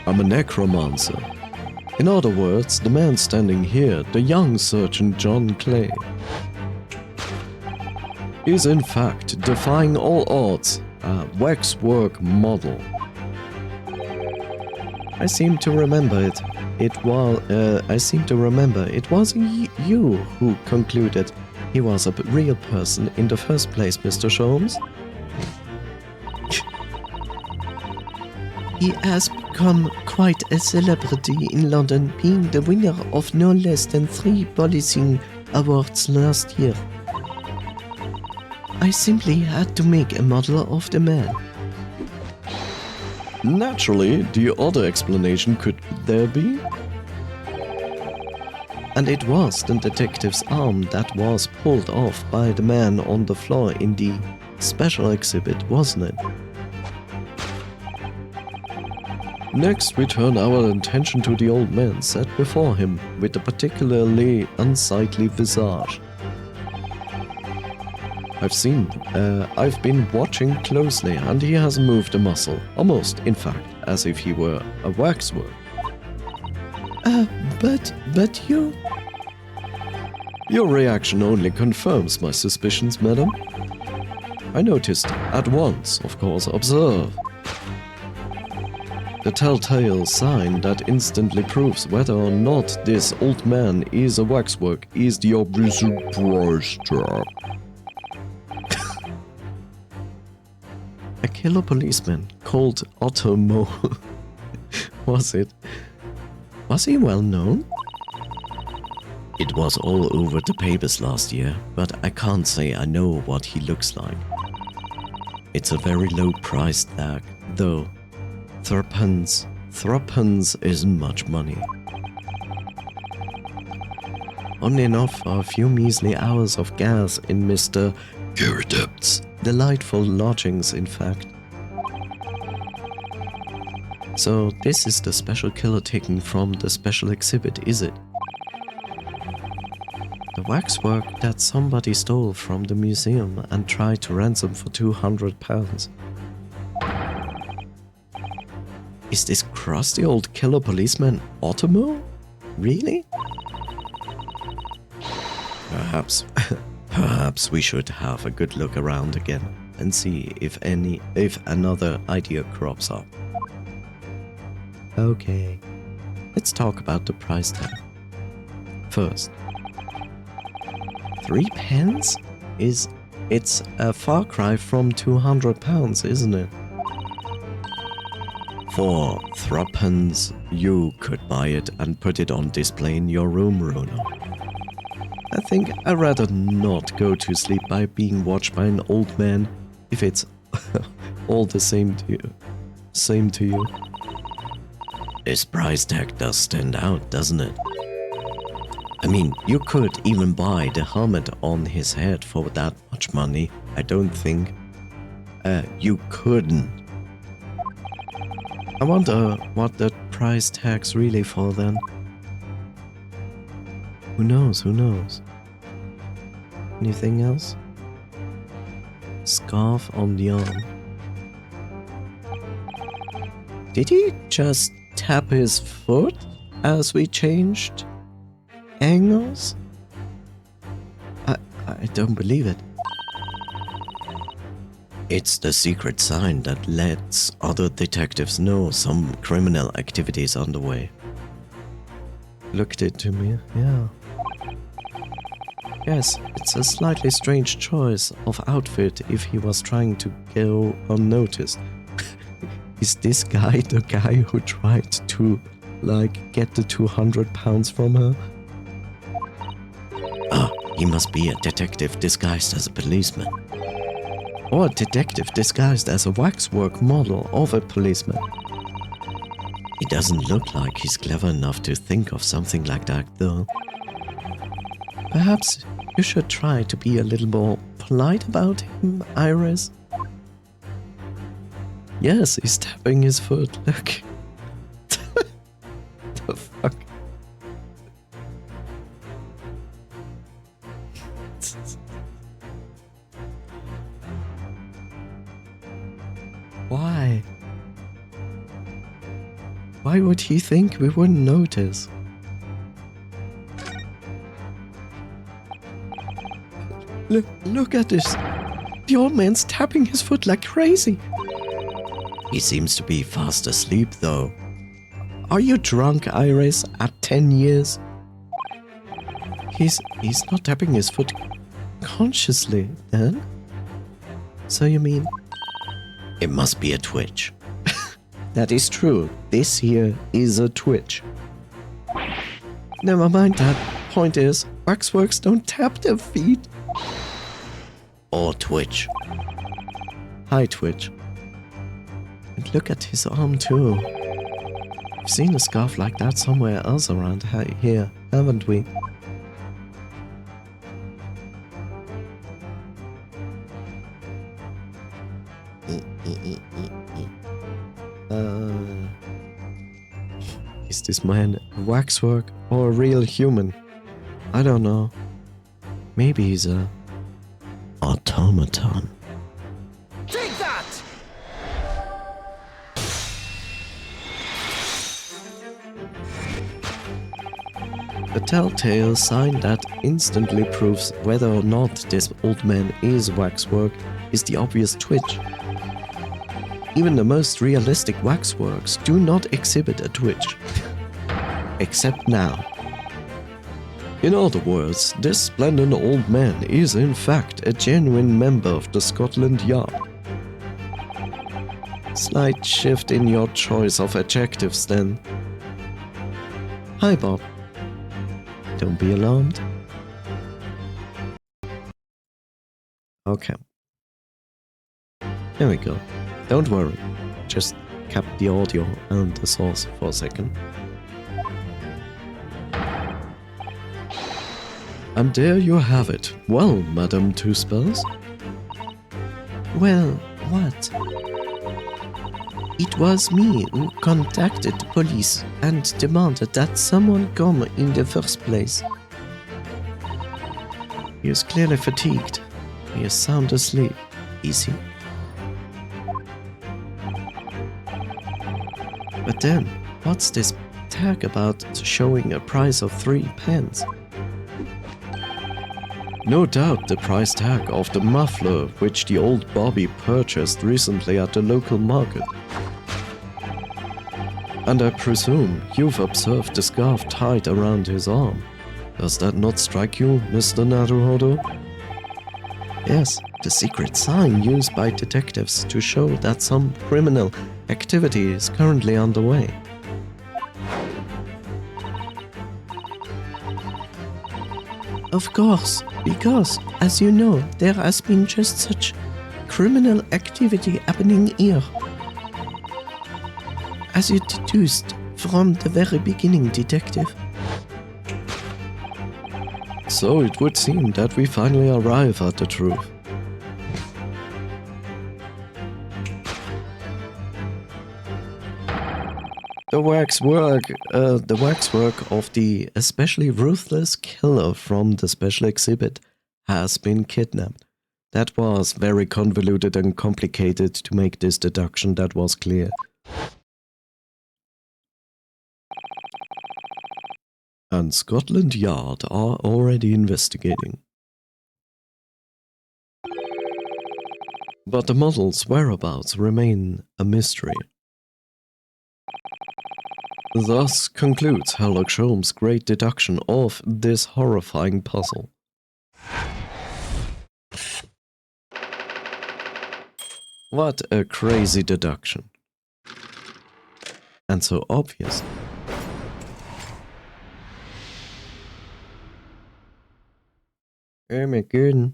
I'm a necromancer. In other words, the man standing here, the young Sergeant John Clay, is in fact defying all odds, a waxwork model. I seem to remember it. It was you who concluded he was a real person in the first place, Mr. Sholmes. He has become quite a celebrity in London, being the winner of no less than 3 policing awards last year. I simply had to make a model of the man. Naturally, the other explanation could there be? And it was the detective's arm that was pulled off by the man on the floor in the special exhibit, wasn't it? Next, we turn our attention to the old man set before him with a particularly unsightly visage. I've been watching closely, and he hasn't moved a muscle, almost, in fact, as if he were a waxwork. But you... Your reaction only confirms my suspicions, madam. I noticed at once, of course, observe. The telltale sign that instantly proves whether or not this old man is a waxwork is the obvious price tag. A killer policeman called Otto Mo. Was he well known? It was all over the papers last year, but I can't say I know what he looks like. It's a very low price tag, though. Threepence isn't much money. Only enough for a few measly hours of gas in Mr. Girdep's delightful lodgings, in fact. So this is the special killer taken from the special exhibit, is it? The waxwork that somebody stole from the museum and tried to ransom for £200. Is this crusty old killer policeman Ottomo? Really? Perhaps we should have a good look around again and see if another idea crops up. Okay, let's talk about the price tag. First, 3 pence? It's a far cry from £200, isn't it? For threepence, you could buy it and put it on display in your room, Rono. I think I'd rather not go to sleep by being watched by an old man if it's all the same to you. This price tag does stand out, doesn't it? I mean, you could even buy the helmet on his head for that much money. I don't think you couldn't. I wonder what that price tag's really for then. Who knows? Anything else? Scarf on the arm. Did he just tap his foot as we changed angles? I don't believe it. It's the secret sign that lets other detectives know some criminal activity is underway. Looked it to me, yeah. Yes, it's a slightly strange choice of outfit if he was trying to go unnoticed. Is this guy the guy who tried to, get the £200 from her? Ah, he must be a detective disguised as a policeman. Or a detective disguised as a waxwork model of a policeman. He doesn't look like he's clever enough to think of something like that, though. Perhaps you should try to be a little more polite about him, Iris. Yes, he's tapping his foot, look. The fuck? Why? Why would he think we wouldn't notice? Look at this. The old man's tapping his foot like crazy. He seems to be fast asleep, though. Are you drunk, Iris, at 10 years? He's not tapping his foot consciously, then? So you mean... It must be a twitch. That is true. This here is a twitch. Never mind that. Point is, waxworks don't tap their feet. Or twitch. Hi, Twitch. And look at his arm too. We've seen a scarf like that somewhere else around here, haven't we? Is this man a waxwork or a real human? I don't know. Maybe he's a... automaton. Take that! A telltale sign that instantly proves whether or not this old man is waxwork is the obvious twitch. Even the most realistic waxworks do not exhibit a twitch. Except now. In other words, this splendid old man is in fact a genuine member of the Scotland Yard. Slight shift in your choice of adjectives then. Hi Bob. Don't be alarmed. Okay. There we go. Don't worry. Just kept the audio and the source for a second. And there you have it. Well, Madame Two Spells. Well, what? It was me who contacted the police and demanded that someone come in the first place. He is clearly fatigued. He is sound asleep. Is he? But then, what's this tag about showing a price of 3 pence? No doubt the price tag of the muffler which the old Bobby purchased recently at the local market. And I presume you've observed the scarf tied around his arm. Does that not strike you, Mr. Naruhodo? Yes, the secret sign used by detectives to show that some criminal activity is currently underway. Of course, because, as you know, there has been just such criminal activity happening here. As you deduced from the very beginning, Detective. So it would seem that we finally arrive at the truth. The waxwork of the especially ruthless killer from the special exhibit has been kidnapped. That was very convoluted and complicated to make this deduction, that was clear. And Scotland Yard are already investigating. But the model's whereabouts remain a mystery. Thus concludes Sherlock Holmes' great deduction of this horrifying puzzle. What a crazy deduction. And so obvious. Oh my god.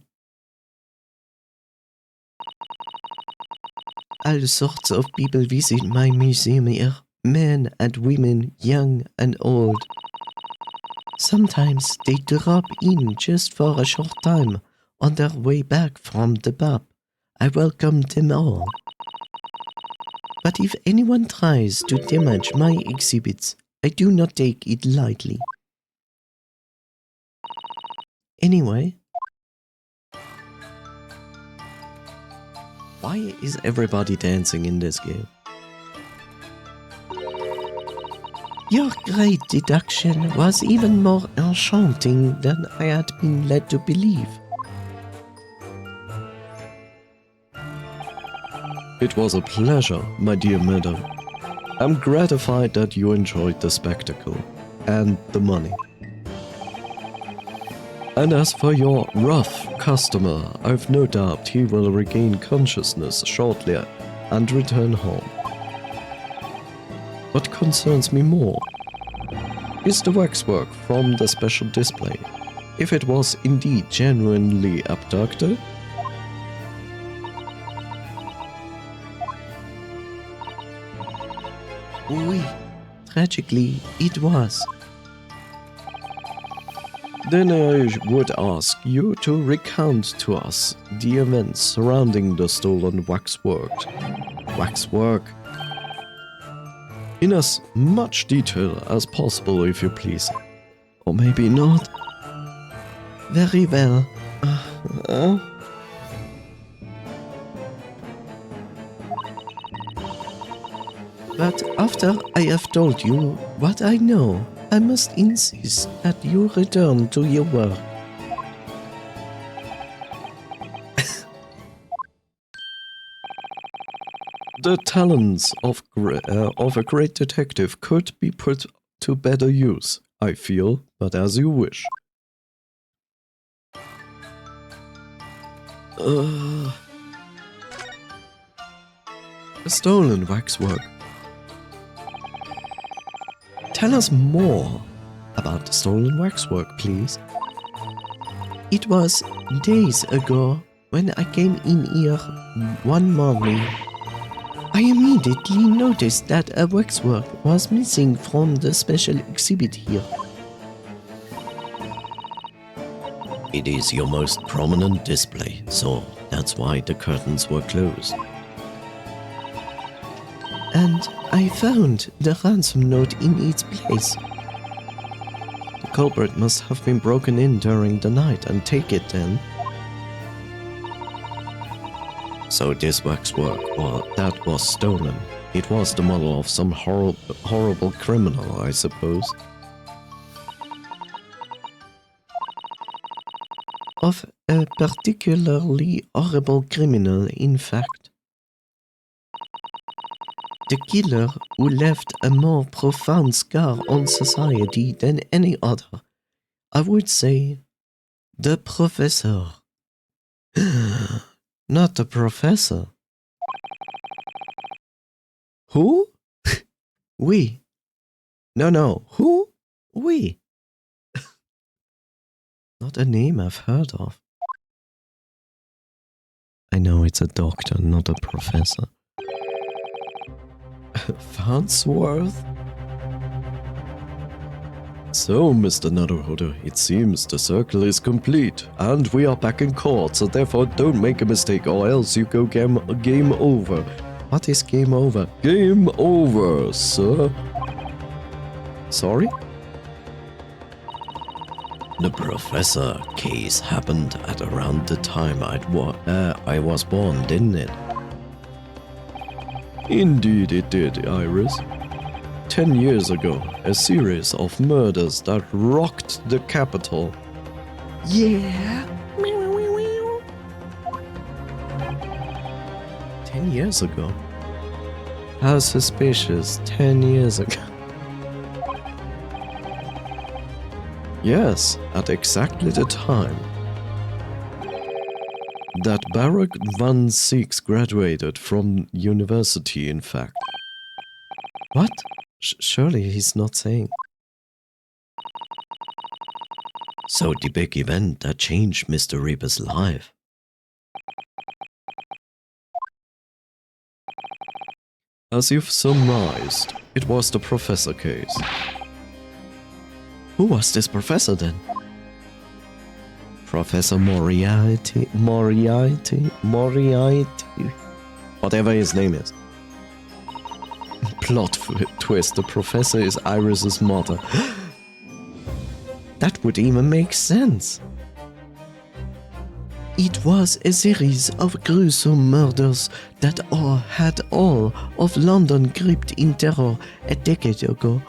All sorts of people visit my museum here. Men and women, young and old. Sometimes they drop in just for a short time on their way back from the pub. I welcome them all. But if anyone tries to damage my exhibits, I do not take it lightly. Anyway, why is everybody dancing in this game? Your great deduction was even more enchanting than I had been led to believe. It was a pleasure, my dear madam. I'm gratified that you enjoyed the spectacle and the money. And as for your rough customer, I've no doubt he will regain consciousness shortly and return home. What concerns me more is the waxwork from the special display. If it was indeed genuinely abducted, Oui, tragically, it was. then I would ask you to recount to us the events surrounding the stolen waxwork. In as much detail as possible, if you please. Or maybe not. Very well. But after I have told you what I know, I must insist that you return to your work. The talents of a great detective could be put to better use, I feel, but as you wish. Stolen waxwork. Tell us more about the stolen waxwork, please. It was days ago when I came in here one morning. I immediately noticed that a waxwork was missing from the special exhibit here. It is your most prominent display, so that's why the curtains were closed. And I found the ransom note in its place. The culprit must have been broken in during the night and take it then. So this waxwork, or that was stolen. It was the model of some horrible criminal, I suppose. Of a particularly horrible criminal, in fact. The killer who left a more profound scar on society than any other. I would say the professor. Not the professor. Who? Oui. No. Who? Oui. Not a name I've heard of. I know it's a doctor, not a professor. Farnsworth? So, Mr. Naruhodo, it seems the circle is complete, and we are back in court, so therefore don't make a mistake, or else you go game over. What is game over? Game over, sir. Sorry? The professor case happened at around the time I was born, didn't it? Indeed it did, Iris. 10 years ago, a series of murders that rocked the capital. Yeah. 10 years ago? How suspicious, 10 years ago. Yes, at exactly the time that Barak van Six graduated from university, in fact. What? Surely he's not saying. So the big event that changed Mr. Reaper's life. As you've surmised, it was the professor case. Who was this professor then? Professor Moriarty, whatever his name is. Plot twist, the professor is Iris's mother. That would even make sense. It was a series of gruesome murders that had all of London gripped in terror a decade ago.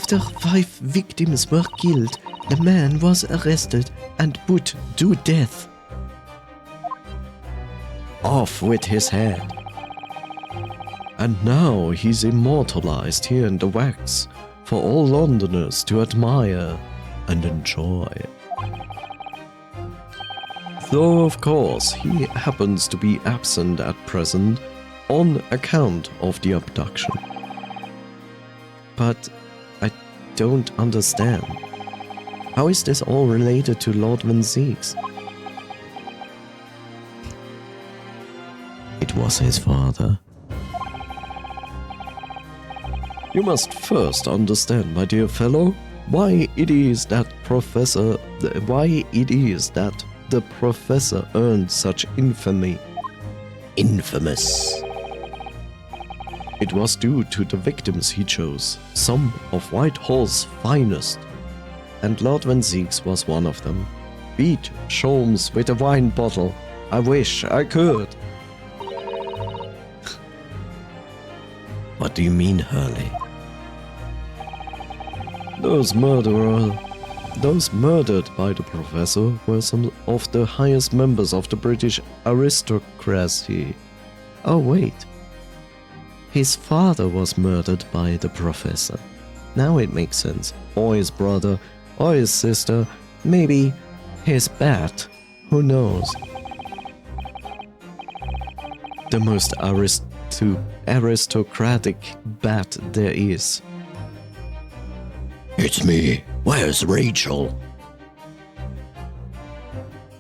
After 5 victims were killed, the man was arrested and put to death. Off with his head. And now he's immortalized here in the wax for all Londoners to admire and enjoy. Though of course he happens to be absent at present on account of the abduction. But I don't understand. How is this all related to Lord Van Zieks? It was his father. You must first understand, my dear fellow, why it is that the professor earned such infamy. Infamous. It was due to the victims he chose, some of Whitehall's finest, and Lord Van Zieks was one of them. Beat Sholmes with a wine bottle. I wish I could. What do you mean, Hurley? Those murdered by the professor were some of the highest members of the British aristocracy. Oh wait. His father was murdered by the professor. Now it makes sense. Or his brother, or his sister, maybe his bat. Who knows? The most aristocratic bat there is. It's me. Where's Rachel?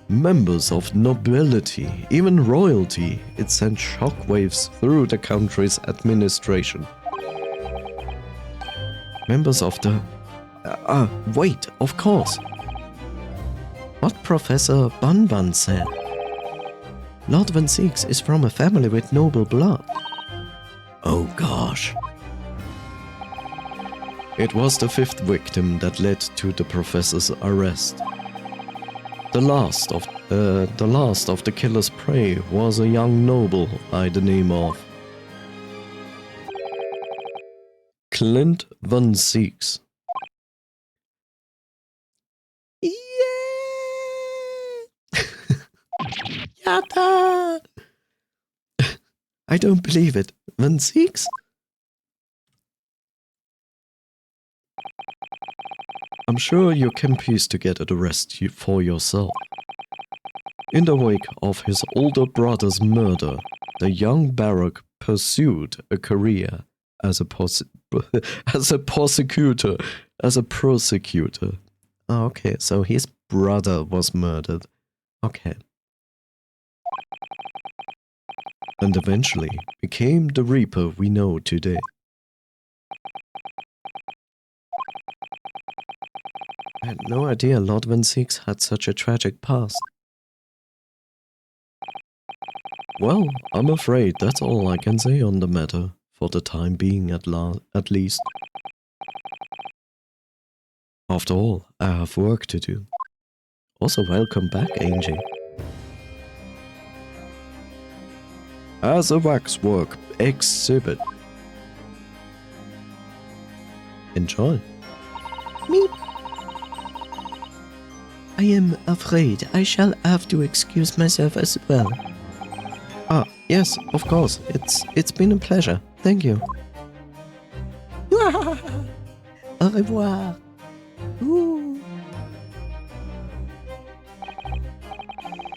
Members of nobility, even royalty, it sent shockwaves through the country's administration. Members of the... wait, of course. What Professor Bunban said. Lord Van Zieks is from a family with noble blood. Oh gosh. It was the 5th victim that led to the professor's arrest. The last of the killer's prey was a young noble by the name of Clint Van Zieks. Yeah! Yata! I don't believe it. Van Zieks? I'm sure you can piece together the rest for yourself. In the wake of his older brother's murder, the young Baroque pursued a career as a prosecutor. Oh, okay, so his brother was murdered. Okay. And eventually became the Reaper we know today. I had no idea Lord Van Zieks had such a tragic past. Well, I'm afraid that's all I can say on the matter, for the time being at least. After all, I have work to do. Also, welcome back, Angie. As a waxwork exhibit. Enjoy. Meep. I am afraid I shall have to excuse myself as well. Ah, yes, of course. It's been a pleasure. Thank you. Au revoir. Ooh.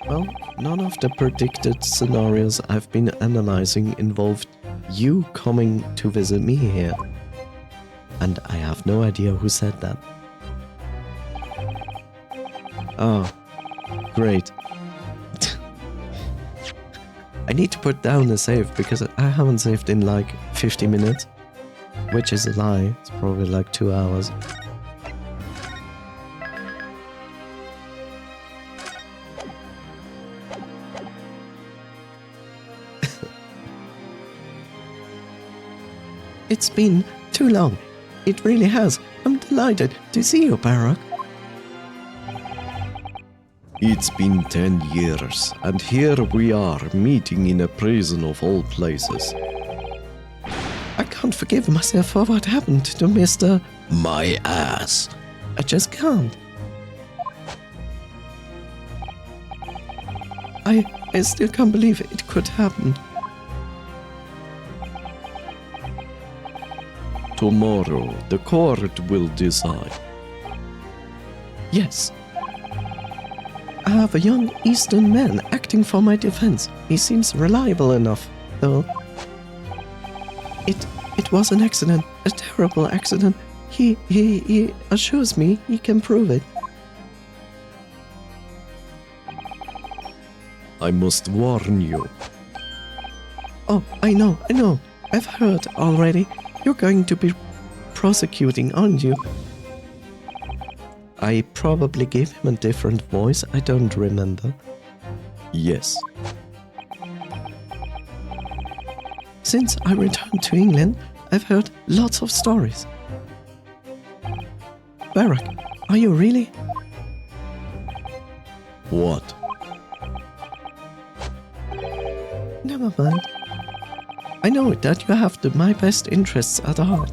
Well, none of the predicted scenarios I've been analyzing involved you coming to visit me here. And I have no idea who said that. Oh, great. I need to put down the save because I haven't saved in like 50 minutes. Which is a lie. It's probably like 2 hours. It's been too long. It really has. I'm delighted to see you, Baroque. It's been 10 years, and here we are, meeting in a prison of all places. I can't forgive myself for what happened to Mr. My ass. I just can't. I still can't believe it could happen. Tomorrow, the court will decide. Yes. I have a young Eastern man acting for my defense. He seems reliable enough, though. It was an accident, a terrible accident. He assures me he can prove it. I must warn you. Oh, I know. I've heard already. You're going to be prosecuting, aren't you? I probably gave him a different voice, I don't remember. Yes. Since I returned to England, I've heard lots of stories. Barack, are you really? What? Never mind. I know that you have my best interests at heart.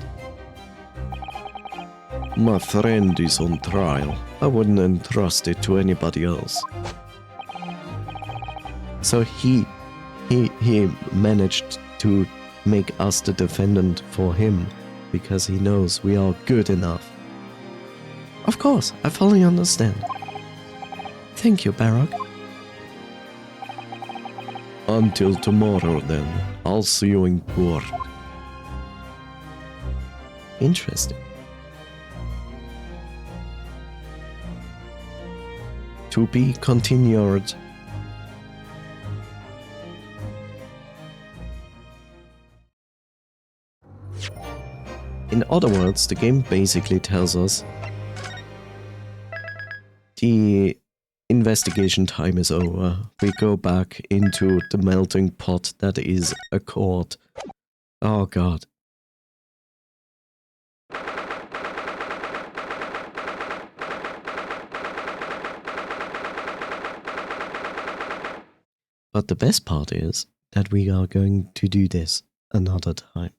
My friend is on trial. I wouldn't entrust it to anybody else. So he managed to make us the defendant for him because he knows we are good enough. Of course, I fully understand. Thank you, Barack. Until tomorrow then. I'll see you in court. Interesting. To be continued. In other words, the game basically tells us the investigation time is over. We go back into the melting pot that is a court. Oh god. But the best part is that we are going to do this another time.